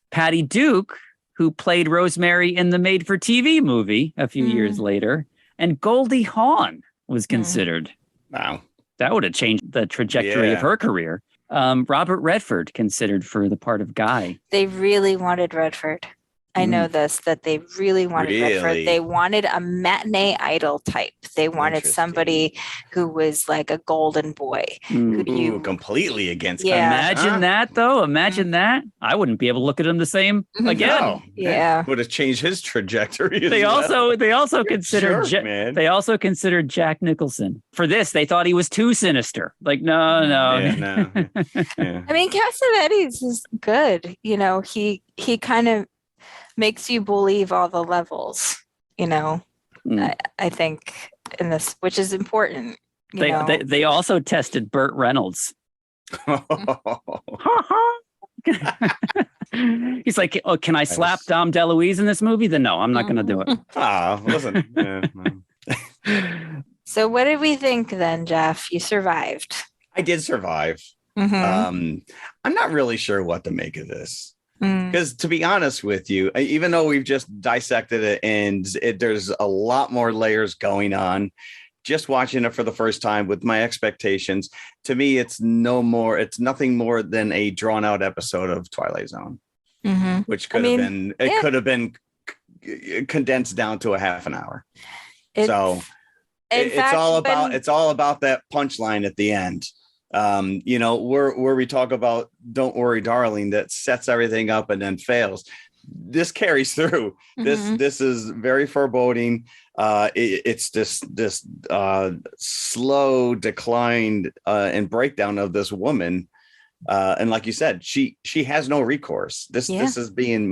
Patty Duke, who played Rosemary in the made-for-TV movie a few years later. And Goldie Hawn was considered. Wow. That would have changed the trajectory of her career. Robert Redford considered for the part of Guy. They really wanted Redford. I know that they really wanted Redford. They wanted a matinee idol type. They wanted somebody who was like a golden boy. Completely against. Imagine that, though. Imagine that. I wouldn't be able to look at him the same again. No. Yeah, would have changed his trajectory. They also considered they also considered Jack Nicholson for this. They thought he was too sinister. Like no. Yeah. I mean, Cassavetes is good. You know, he kind of makes you believe all the levels, you know. I think in this, which is important. They also tested Burt Reynolds. He's like, oh, can I slap Dom DeLuise in this movie? Then no, I'm not going to do it. Listen. So what did we think then, Jeff? You survived. I did survive. I'm not really sure what to make of this. Because to be honest with you, even though we've just dissected it and there's a lot more layers going on, just watching it for the first time with my expectations, to me, it's nothing more than a drawn out episode of Twilight Zone, which could have been condensed down to a half an hour. It's all about that punchline at the end. Where we talk about Don't Worry, Darling, that sets everything up and then fails. This carries through. This is very foreboding. It's this slow decline and breakdown of this woman. And like you said, she has no recourse. She is being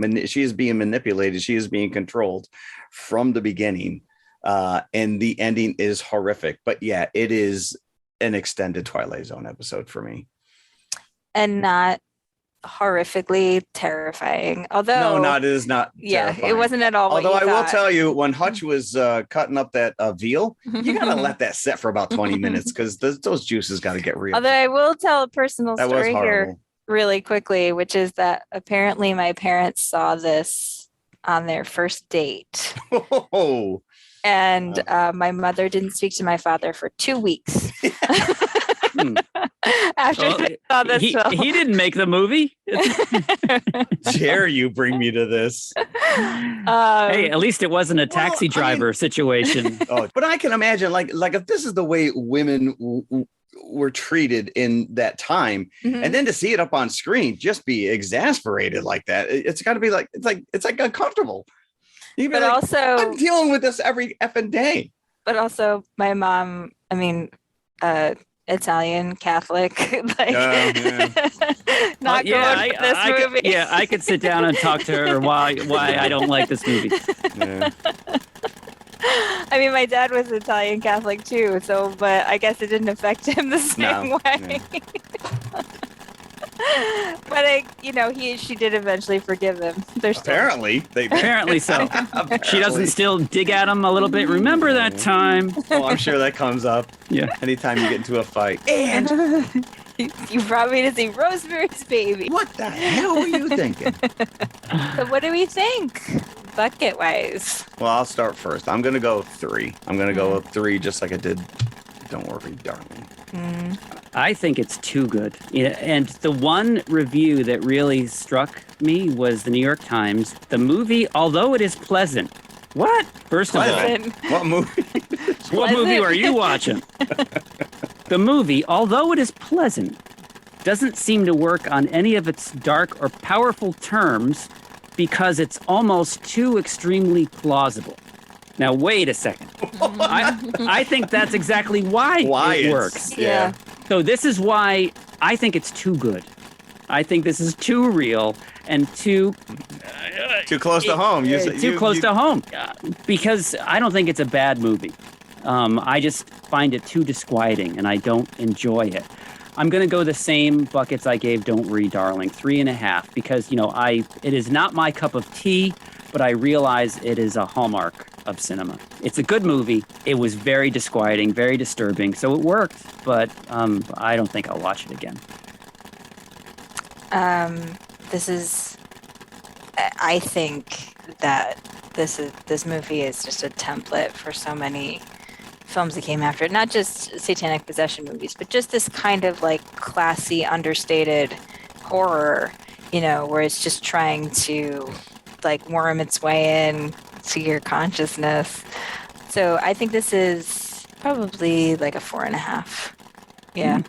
manipulated. She is being controlled from the beginning. And the ending is horrific. But yeah, it is an extended Twilight Zone episode for me, and not horrifically terrifying. Although it is not. Terrifying. It wasn't at all. Although I will tell you, when Hutch was cutting up that veal, you gotta let that set for about 20 minutes because those juices got to get real. Although I will tell a personal story here really quickly, which is that apparently my parents saw this on their first date. And my mother didn't speak to my father for 2 weeks. After I saw this film. He didn't make the movie. Dare you bring me to this? Hey, at least it wasn't a taxi driver situation. Oh, but I can imagine, like if this is the way women were treated in that time, and then to see it up on screen, just be exasperated like that. It's got to be like it's like uncomfortable. But like, also, I'm dealing with this every effing day. But also, my mom, I mean, Italian Catholic, like not going for this movie. I could sit down and talk to her why I don't like this movie. Yeah. I mean, my dad was Italian Catholic too, but I guess it didn't affect him the same way. Yeah. But she did eventually forgive him. Apparently so. She doesn't still dig at him a little bit. Remember that time? Oh, I'm sure that comes up. Yeah. Anytime you get into a fight. And you brought me to see Rosemary's Baby. What the hell were you thinking? So what do we think, bucket wise? Well, I'll start first. I'm gonna go 3. I'm gonna go 3, just like I did Don't Worry, Darling. I think it's too good. And the one review that really struck me was the New York Times. The movie, although it is pleasant. What? First of all, what movie? What movie are you watching? The movie, although it is pleasant, doesn't seem to work on any of its dark or powerful terms because it's almost too extremely plausible. Now, wait a second. I think that's exactly why it works. Yeah. So this is why I think it's too good. I think this is too real and too close to home. Too close to home. Because I don't think it's a bad movie. I just find it too disquieting and I don't enjoy it. I'm going to go the same buckets I gave Don't Worry, Darling, 3.5, because, it is not my cup of tea, but I realize it is a hallmark of cinema. It's a good movie. It was very disquieting, very disturbing, so it worked, but I don't think I'll watch it again. I think that this movie is just a template for so many films that came after it, not just satanic possession movies, but just this kind of like classy, understated horror, where it's just trying to like worm its way in to your consciousness. So I think this is probably like a 4.5. Yeah.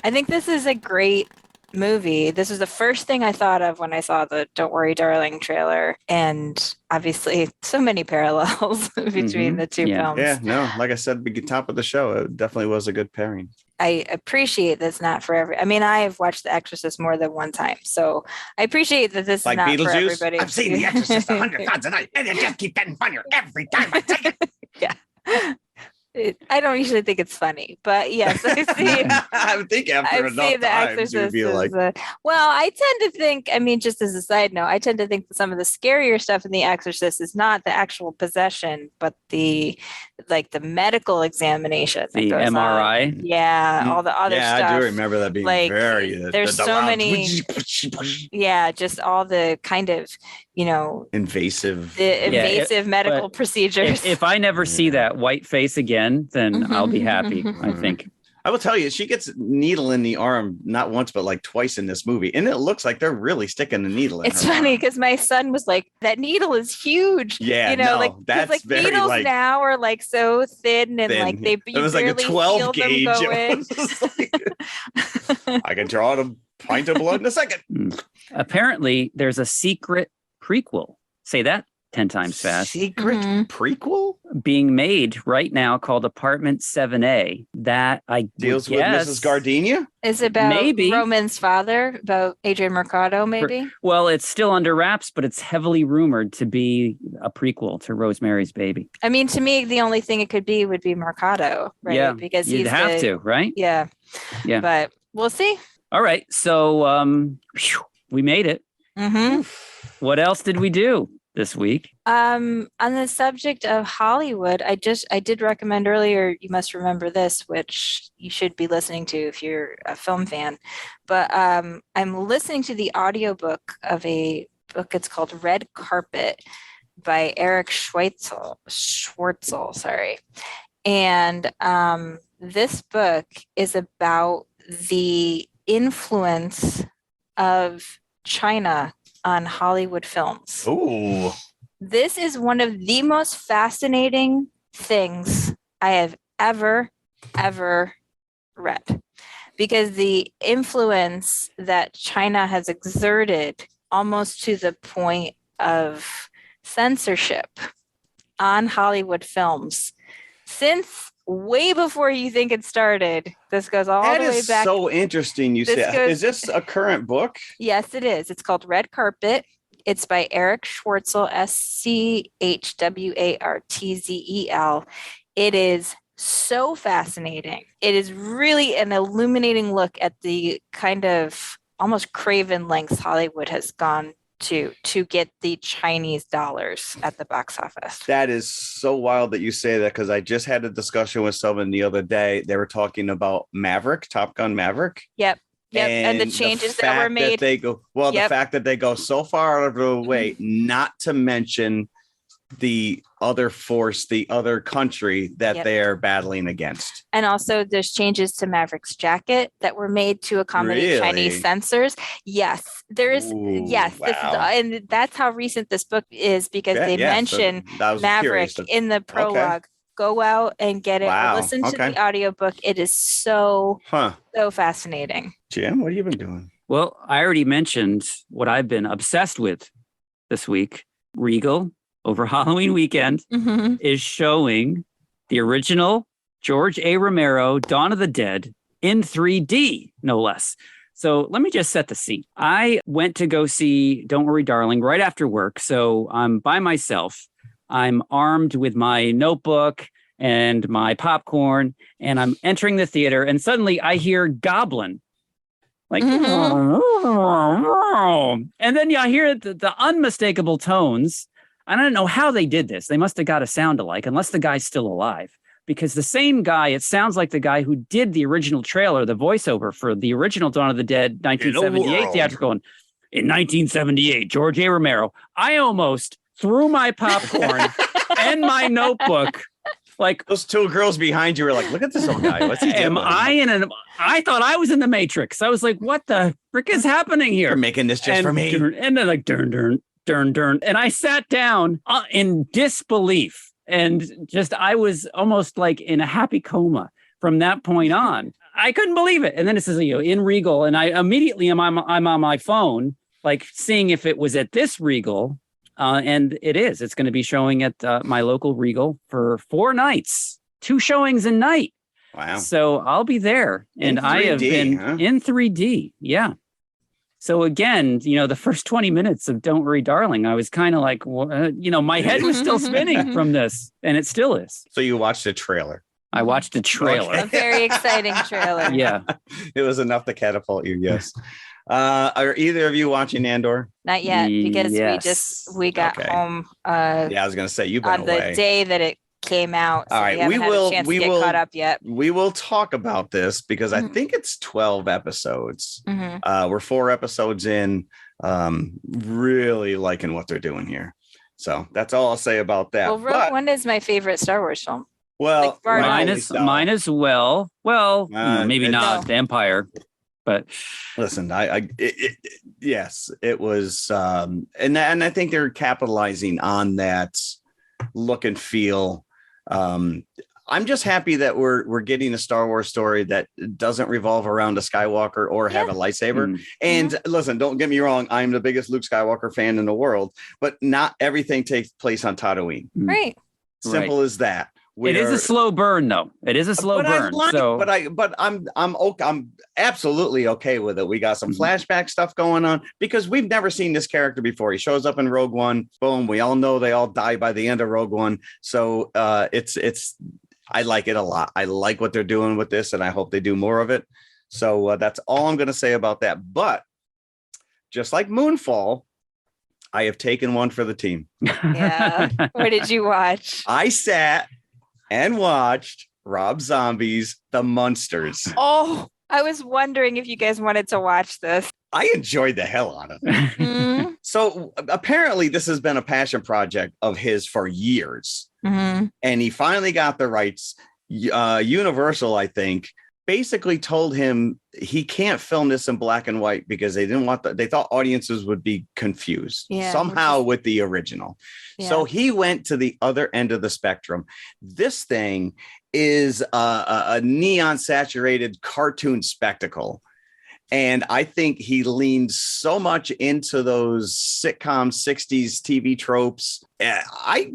I think this is a great movie. This is the first thing I thought of when I saw the Don't Worry, Darling trailer. And obviously so many parallels between the two films. Yeah, no, like I said, top of the show, it definitely was a good pairing. I appreciate that's not for I mean, I've watched The Exorcist more than one time, so I appreciate that this is not for everybody. I've seen The Exorcist 100 times a night, and it just keeps getting funnier every time I take it. Yeah. I don't usually think it's funny, but yes, I see. I think after enough times, you'd be like, well, I tend to think, I mean, just as a side note, I tend to think that some of the scarier stuff in The Exorcist is not the actual possession, but the medical examination. The MRI. On. Yeah, all the other stuff. Yeah, I do remember that being very. There's so many. Yeah, just all the kind of invasive medical procedures. If I never see that white face again, then I'll be happy, I think. I will tell you, she gets needle in the arm not once, but like twice in this movie. And it looks like they're really sticking the needle in It's funny because my son was like, that needle is huge. Yeah, that's like very needles now are like so thin and like they it was like a 12 gauge. I can draw a pint of blood in a second. Apparently, there's a secret prequel. Say that 10 times fast. Secret prequel being made right now called Apartment 7A that I deals with Mrs. Gardenia. Is it about Roman's father, about Adrian Mercado, maybe? Well, it's still under wraps, but it's heavily rumored to be a prequel to Rosemary's Baby. I mean, to me, the only thing it could be would be Mercado, right? Yeah, because you'd have to, right? Yeah. But we'll see. All right, so we made it. What else did we do this week? On the subject of Hollywood, I did recommend earlier, You Must Remember This, which you should be listening to if you're a film fan. But I'm listening to the audiobook of a book. It's called Red Carpet by Eric Schwartzel, sorry. And this book is about the influence of China on Hollywood films. Ooh. This is one of the most fascinating things I have ever read, because the influence that China has exerted almost to the point of censorship on Hollywood films since way before you think it started. This goes all That the way is back. so interesting. You say, is this a current book? Yes, it is. It's called Red Carpet. It's by Eric Schwartzel, Schwartzel. It is so fascinating. It is really an illuminating look at the kind of almost craven lengths Hollywood has gone to get the Chinese dollars at the box office. That is so wild that you say that, because I just had a discussion with someone the other day. They were talking about Maverick, Top Gun Maverick. Yep. And the changes that were made. The fact that they go so far out of the way, not to mention the other force, the other country that they are battling against. And also there's changes to Maverick's jacket that were made to accommodate Chinese censors. Yes, there is. Yes, wow. This is, and that's how recent this book is, because they mention Maverick in the prologue. Okay. Go out and get it. Wow. Listen to the audiobook. It is so fascinating. Jim, what have you been doing? Well, I already mentioned what I've been obsessed with this week. Regal, over Halloween weekend, is showing the original George A. Romero Dawn of the Dead in 3D, no less. So let me just set the scene. I went to go see Don't Worry, Darling right after work. So I'm by myself. I'm armed with my notebook and my popcorn, and I'm entering the theater, and suddenly I hear Goblin. Like, and then I hear the unmistakable tones. I don't know how they did this. They must have got a sound alike, unless the guy's still alive. Because the same guy, it sounds like the guy who did the original trailer, the voiceover for the original Dawn of the Dead 1978 theatrical. In 1978, George A. Romero. I almost threw my popcorn and my notebook. Like, those two girls behind you were like, look at this old guy. What's he doing? I thought I was in the Matrix. I was like, what the frick is happening here? You're making this just for me. And then like, dern. And I sat down in disbelief, and just, I was almost like in a happy coma from that point on. I couldn't believe it. And then it says, in Regal. And I immediately I'm on my phone, like seeing if it was at this Regal. And it is. It's going to be showing at my local Regal for 4 nights, 2 showings a night. Wow. So I'll be there. And I have been in 3D. Yeah. So again, the first 20 minutes of Don't Worry, Darling, I was kind of like, my head was still spinning from this, and it still is. So you watched the trailer. I watched the trailer. Okay. A very exciting trailer. Yeah. It was enough to catapult you. Yes. Are either of you watching Andor? Not yet, because we got home. I was going to say, you've been on away. The day that it came out. So all right, we will get caught up yet. We will talk about this, because I think it's 12 episodes. We're 4 episodes in. Really liking what they're doing here. So that's all I'll say about that. Well, Rogue One is my favorite Star Wars film. Well, mine as well. Well, maybe not the Empire. But listen, yes, it was, and I think they're capitalizing on that look and feel. I'm just happy that we're getting a Star Wars story that doesn't revolve around a Skywalker or have a lightsaber. And listen, don't get me wrong, I'm the biggest Luke Skywalker fan in the world, but not everything takes place on Tatooine. Right. Simple as that. It is a slow burn, though. It is a slow burn. I'm absolutely okay with it. We got some flashback stuff going on, because we've never seen this character before. He shows up in Rogue One. Boom. We all know they all die by the end of Rogue One. So I like it a lot. I like what they're doing with this, and I hope they do more of it. So that's all I'm going to say about that. But just like Moonfall, I have taken one for the team. Yeah. What did you watch? I sat and watched Rob Zombie's The Munsters. Oh, I was wondering if you guys wanted to watch this. I enjoyed the hell out of it. So apparently this has been a passion project of his for years. And he finally got the rights. Universal, I think, basically told him he can't film this in black and white because they didn't want they thought audiences would be confused somehow with the original. Yeah. So he went to the other end of the spectrum. This thing is a neon saturated cartoon spectacle. And I think he leaned so much into those sitcom 60s TV tropes. I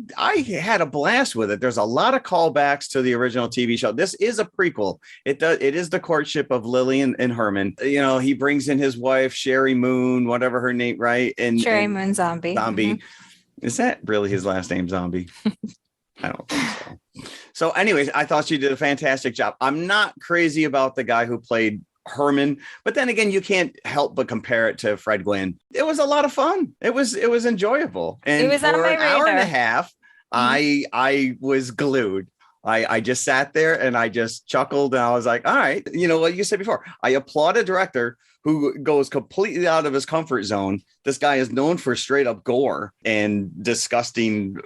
had a blast with it. There's a lot of callbacks to the original TV show. This is a prequel. It is the courtship of Lily and Herman. You know, he brings in his wife, Sherry Moon, whatever her name, right? And Sherry Moon Zombie. Zombie. Mm-hmm. Is that really his last name, Zombie? I don't think so. So anyways, I thought she did a fantastic job. I'm not crazy about the guy who played Herman, but then again, you can't help but compare it to Fred Gwynn. It was a lot of fun. It was enjoyable. And it was for on my an hour and radar. a half, I was glued. I just sat there and I just chuckled and I was like, all right, you know what you said before. I applaud a director who goes completely out of his comfort zone. This guy is known for straight up gore and disgusting,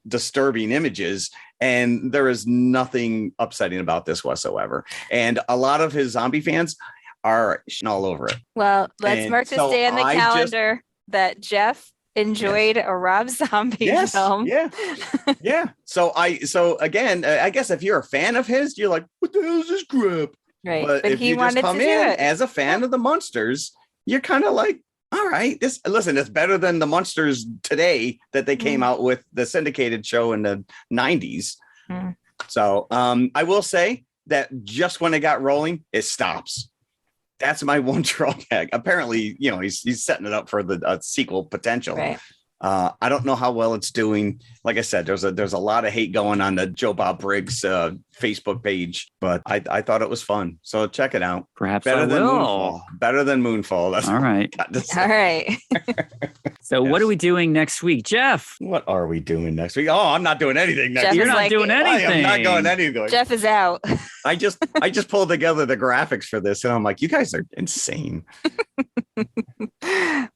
disturbing images. And there is nothing upsetting about this whatsoever. And a lot of his zombie fans are all over it. Well, let's mark this day on the calendar that Jeff enjoyed a Rob Zombie film. Yeah. So again, I guess if you're a fan of his, you're like, what the hell is this crap? Right. But if he you wanted just come to do in it as a fan of the Munsters, you're kind of like, all right, it's better than the Munsters today that they came out with the syndicated show in the 90s. So I will say that just when it got rolling, it stops. That's my one drawback. Apparently, you know, he's setting it up for the sequel potential. Right. I don't know how well it's doing. Like I said, there's a lot of hate going on the Joe Bob Briggs Facebook page, but I thought it was fun. So check it out. Perhaps better I than will. Moonfall. Better than Moonfall. That's all right. All right. So what are we doing next week, Jeff? What are we doing next week? Oh, I'm not doing anything next Jeff week. You're not doing anything. I am not going anywhere. Jeff is out. I just pulled together the graphics for this, and I'm like, you guys are insane.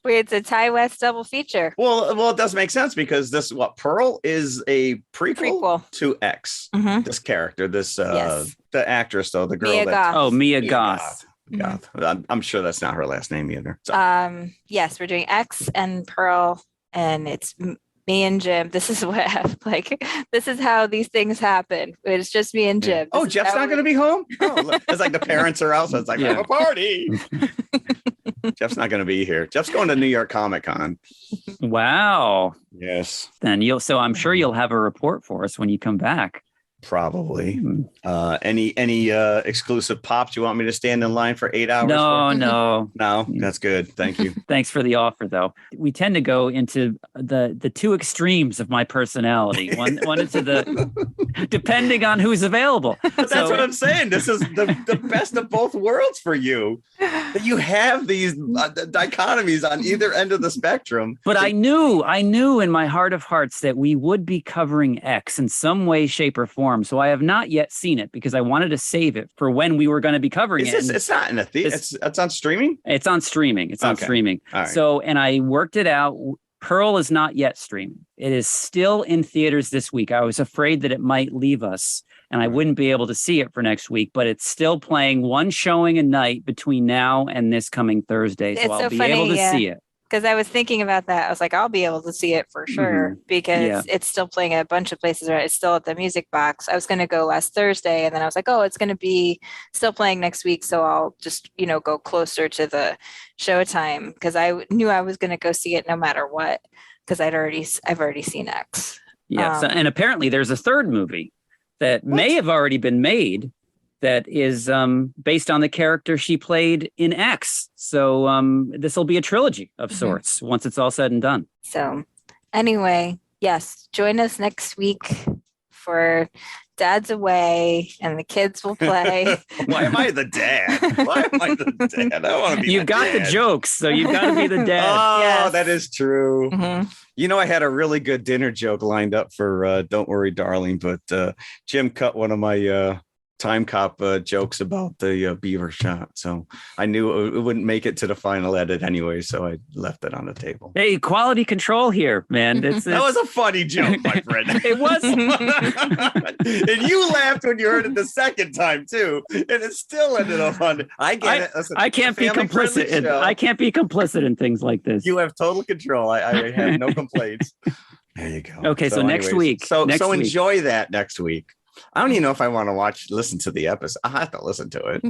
Wait, it's a Ty West double feature. Well, it does make sense because Pearl is a prequel to X. Mm-hmm. This character, the actress though, the girl Mia Goth. Mia Goth. Goth. I'm sure that's not her last name either. So. Yes, we're doing X and Pearl, and it's me and Jim. This is what this is how these things happen. It's just me and Jim. Oh, Jeff's not going to be home? Oh, look, it's like the parents are out, so it's like, have a party. Jeff's not going to be here. Jeff's going to New York Comic Con. Wow. Yes. Then I'm sure you'll have a report for us when you come back. Probably. Any exclusive pops you want me to stand in line for 8 hours? No. That's good. Thank you. Thanks for the offer, though. We tend to go into the two extremes of my personality. One into the depending on who's available. But that's what I'm saying. This is the best of both worlds for you. That you have these dichotomies on either end of the spectrum. But I knew in my heart of hearts that we would be covering X in some way, shape, or form. So I have not yet seen it because I wanted to save it for when we were going to be covering it. It's not in a theater. It's on streaming? It's on streaming. It's on streaming. All right. So, and I worked it out. Pearl is not yet streaming. It is still in theaters this week. I was afraid that it might leave us and I wouldn't be able to see it for next week, but it's still playing one showing a night between now and this coming Thursday. So I'll be able to see it. Because I was thinking about that. I was like, I'll be able to see it for sure because it's still playing at a bunch of places. Right? It's still at the Music Box. I was going to go last Thursday and then I was like, oh, it's going to be still playing next week. So I'll just, go closer to the showtime because I knew I was going to go see it no matter what because I've already seen X. Yeah. And apparently there's a third movie that may have already been made that is based on the character she played in X. So this will be a trilogy of sorts once it's all said and done. So anyway, yes, join us next week for Dad's Away and the kids will play. Why am I the dad? I want to be You've got dad. The jokes, so you've got to be the dad. Oh, yes. That is true. Mm-hmm. I had a really good dinner joke lined up for Don't Worry, Darling, but Jim cut one of my Time Cop jokes about the beaver shot. So I knew it wouldn't make it to the final edit anyway. So I left it on the table. Hey, quality control here, man. That was a funny joke, my friend. It was. And you laughed when you heard it the second time too. And it still ended up on. I get it. Listen, I can't be complicit. I can't be complicit in things like this. You have total control. I have no complaints. There you go. Okay, so next week. So next week. Enjoy that next week. I don't even know if I want to listen to the episode. I have to listen to it.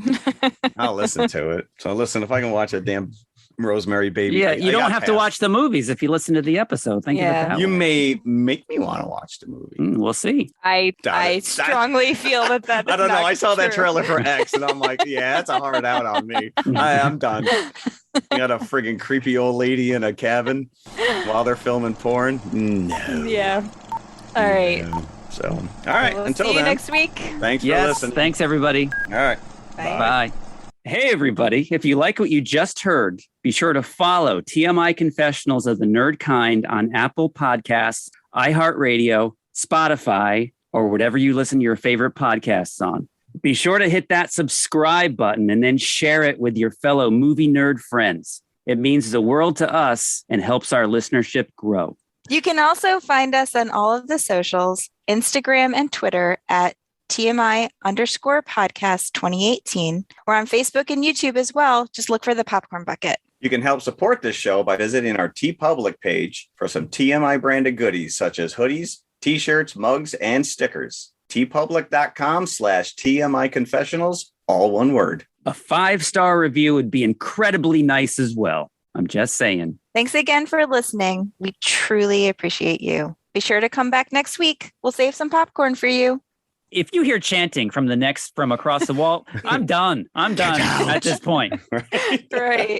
I'll listen to it. So listen, if I can watch a damn Rosemary Baby. Yeah, you don't have to watch the movies if you listen to the episode. Think of it that You way. may make me want to watch the movie. We'll see. I strongly feel that I don't know. I saw that true. trailer for X and I'm like, yeah, that's a hard out on me. I'm done. You got a friggin' creepy old lady in a cabin while they're filming porn. No. Yeah. All right. No. So, all right. We'll Until see you then. next week. Thanks for Yes, listening. thanks everybody. All right. Bye. Bye. Hey, everybody. If you like what you just heard, be sure to follow TMI Confessionals of the Nerd Kind on Apple Podcasts, iHeartRadio, Spotify, or whatever you listen to your favorite podcasts on. Be sure to hit that subscribe button and then share it with your fellow movie nerd friends. It means the world to us and helps our listenership grow. You can also find us on all of the socials, Instagram and Twitter at TMI_podcast 2018. We're on Facebook and YouTube as well. Just look for the Popcorn Bucket. You can help support this show by visiting our TeePublic page for some TMI branded goodies such as hoodies, t-shirts, mugs, and stickers. tpublic.com/TMI Confessionals, all one word. A 5-star review would be incredibly nice as well. I'm just saying. Thanks again for listening. We truly appreciate you. Be sure to come back next week. We'll save some popcorn for you. If you hear chanting from across the wall, I'm done. I'm done at this point. Right.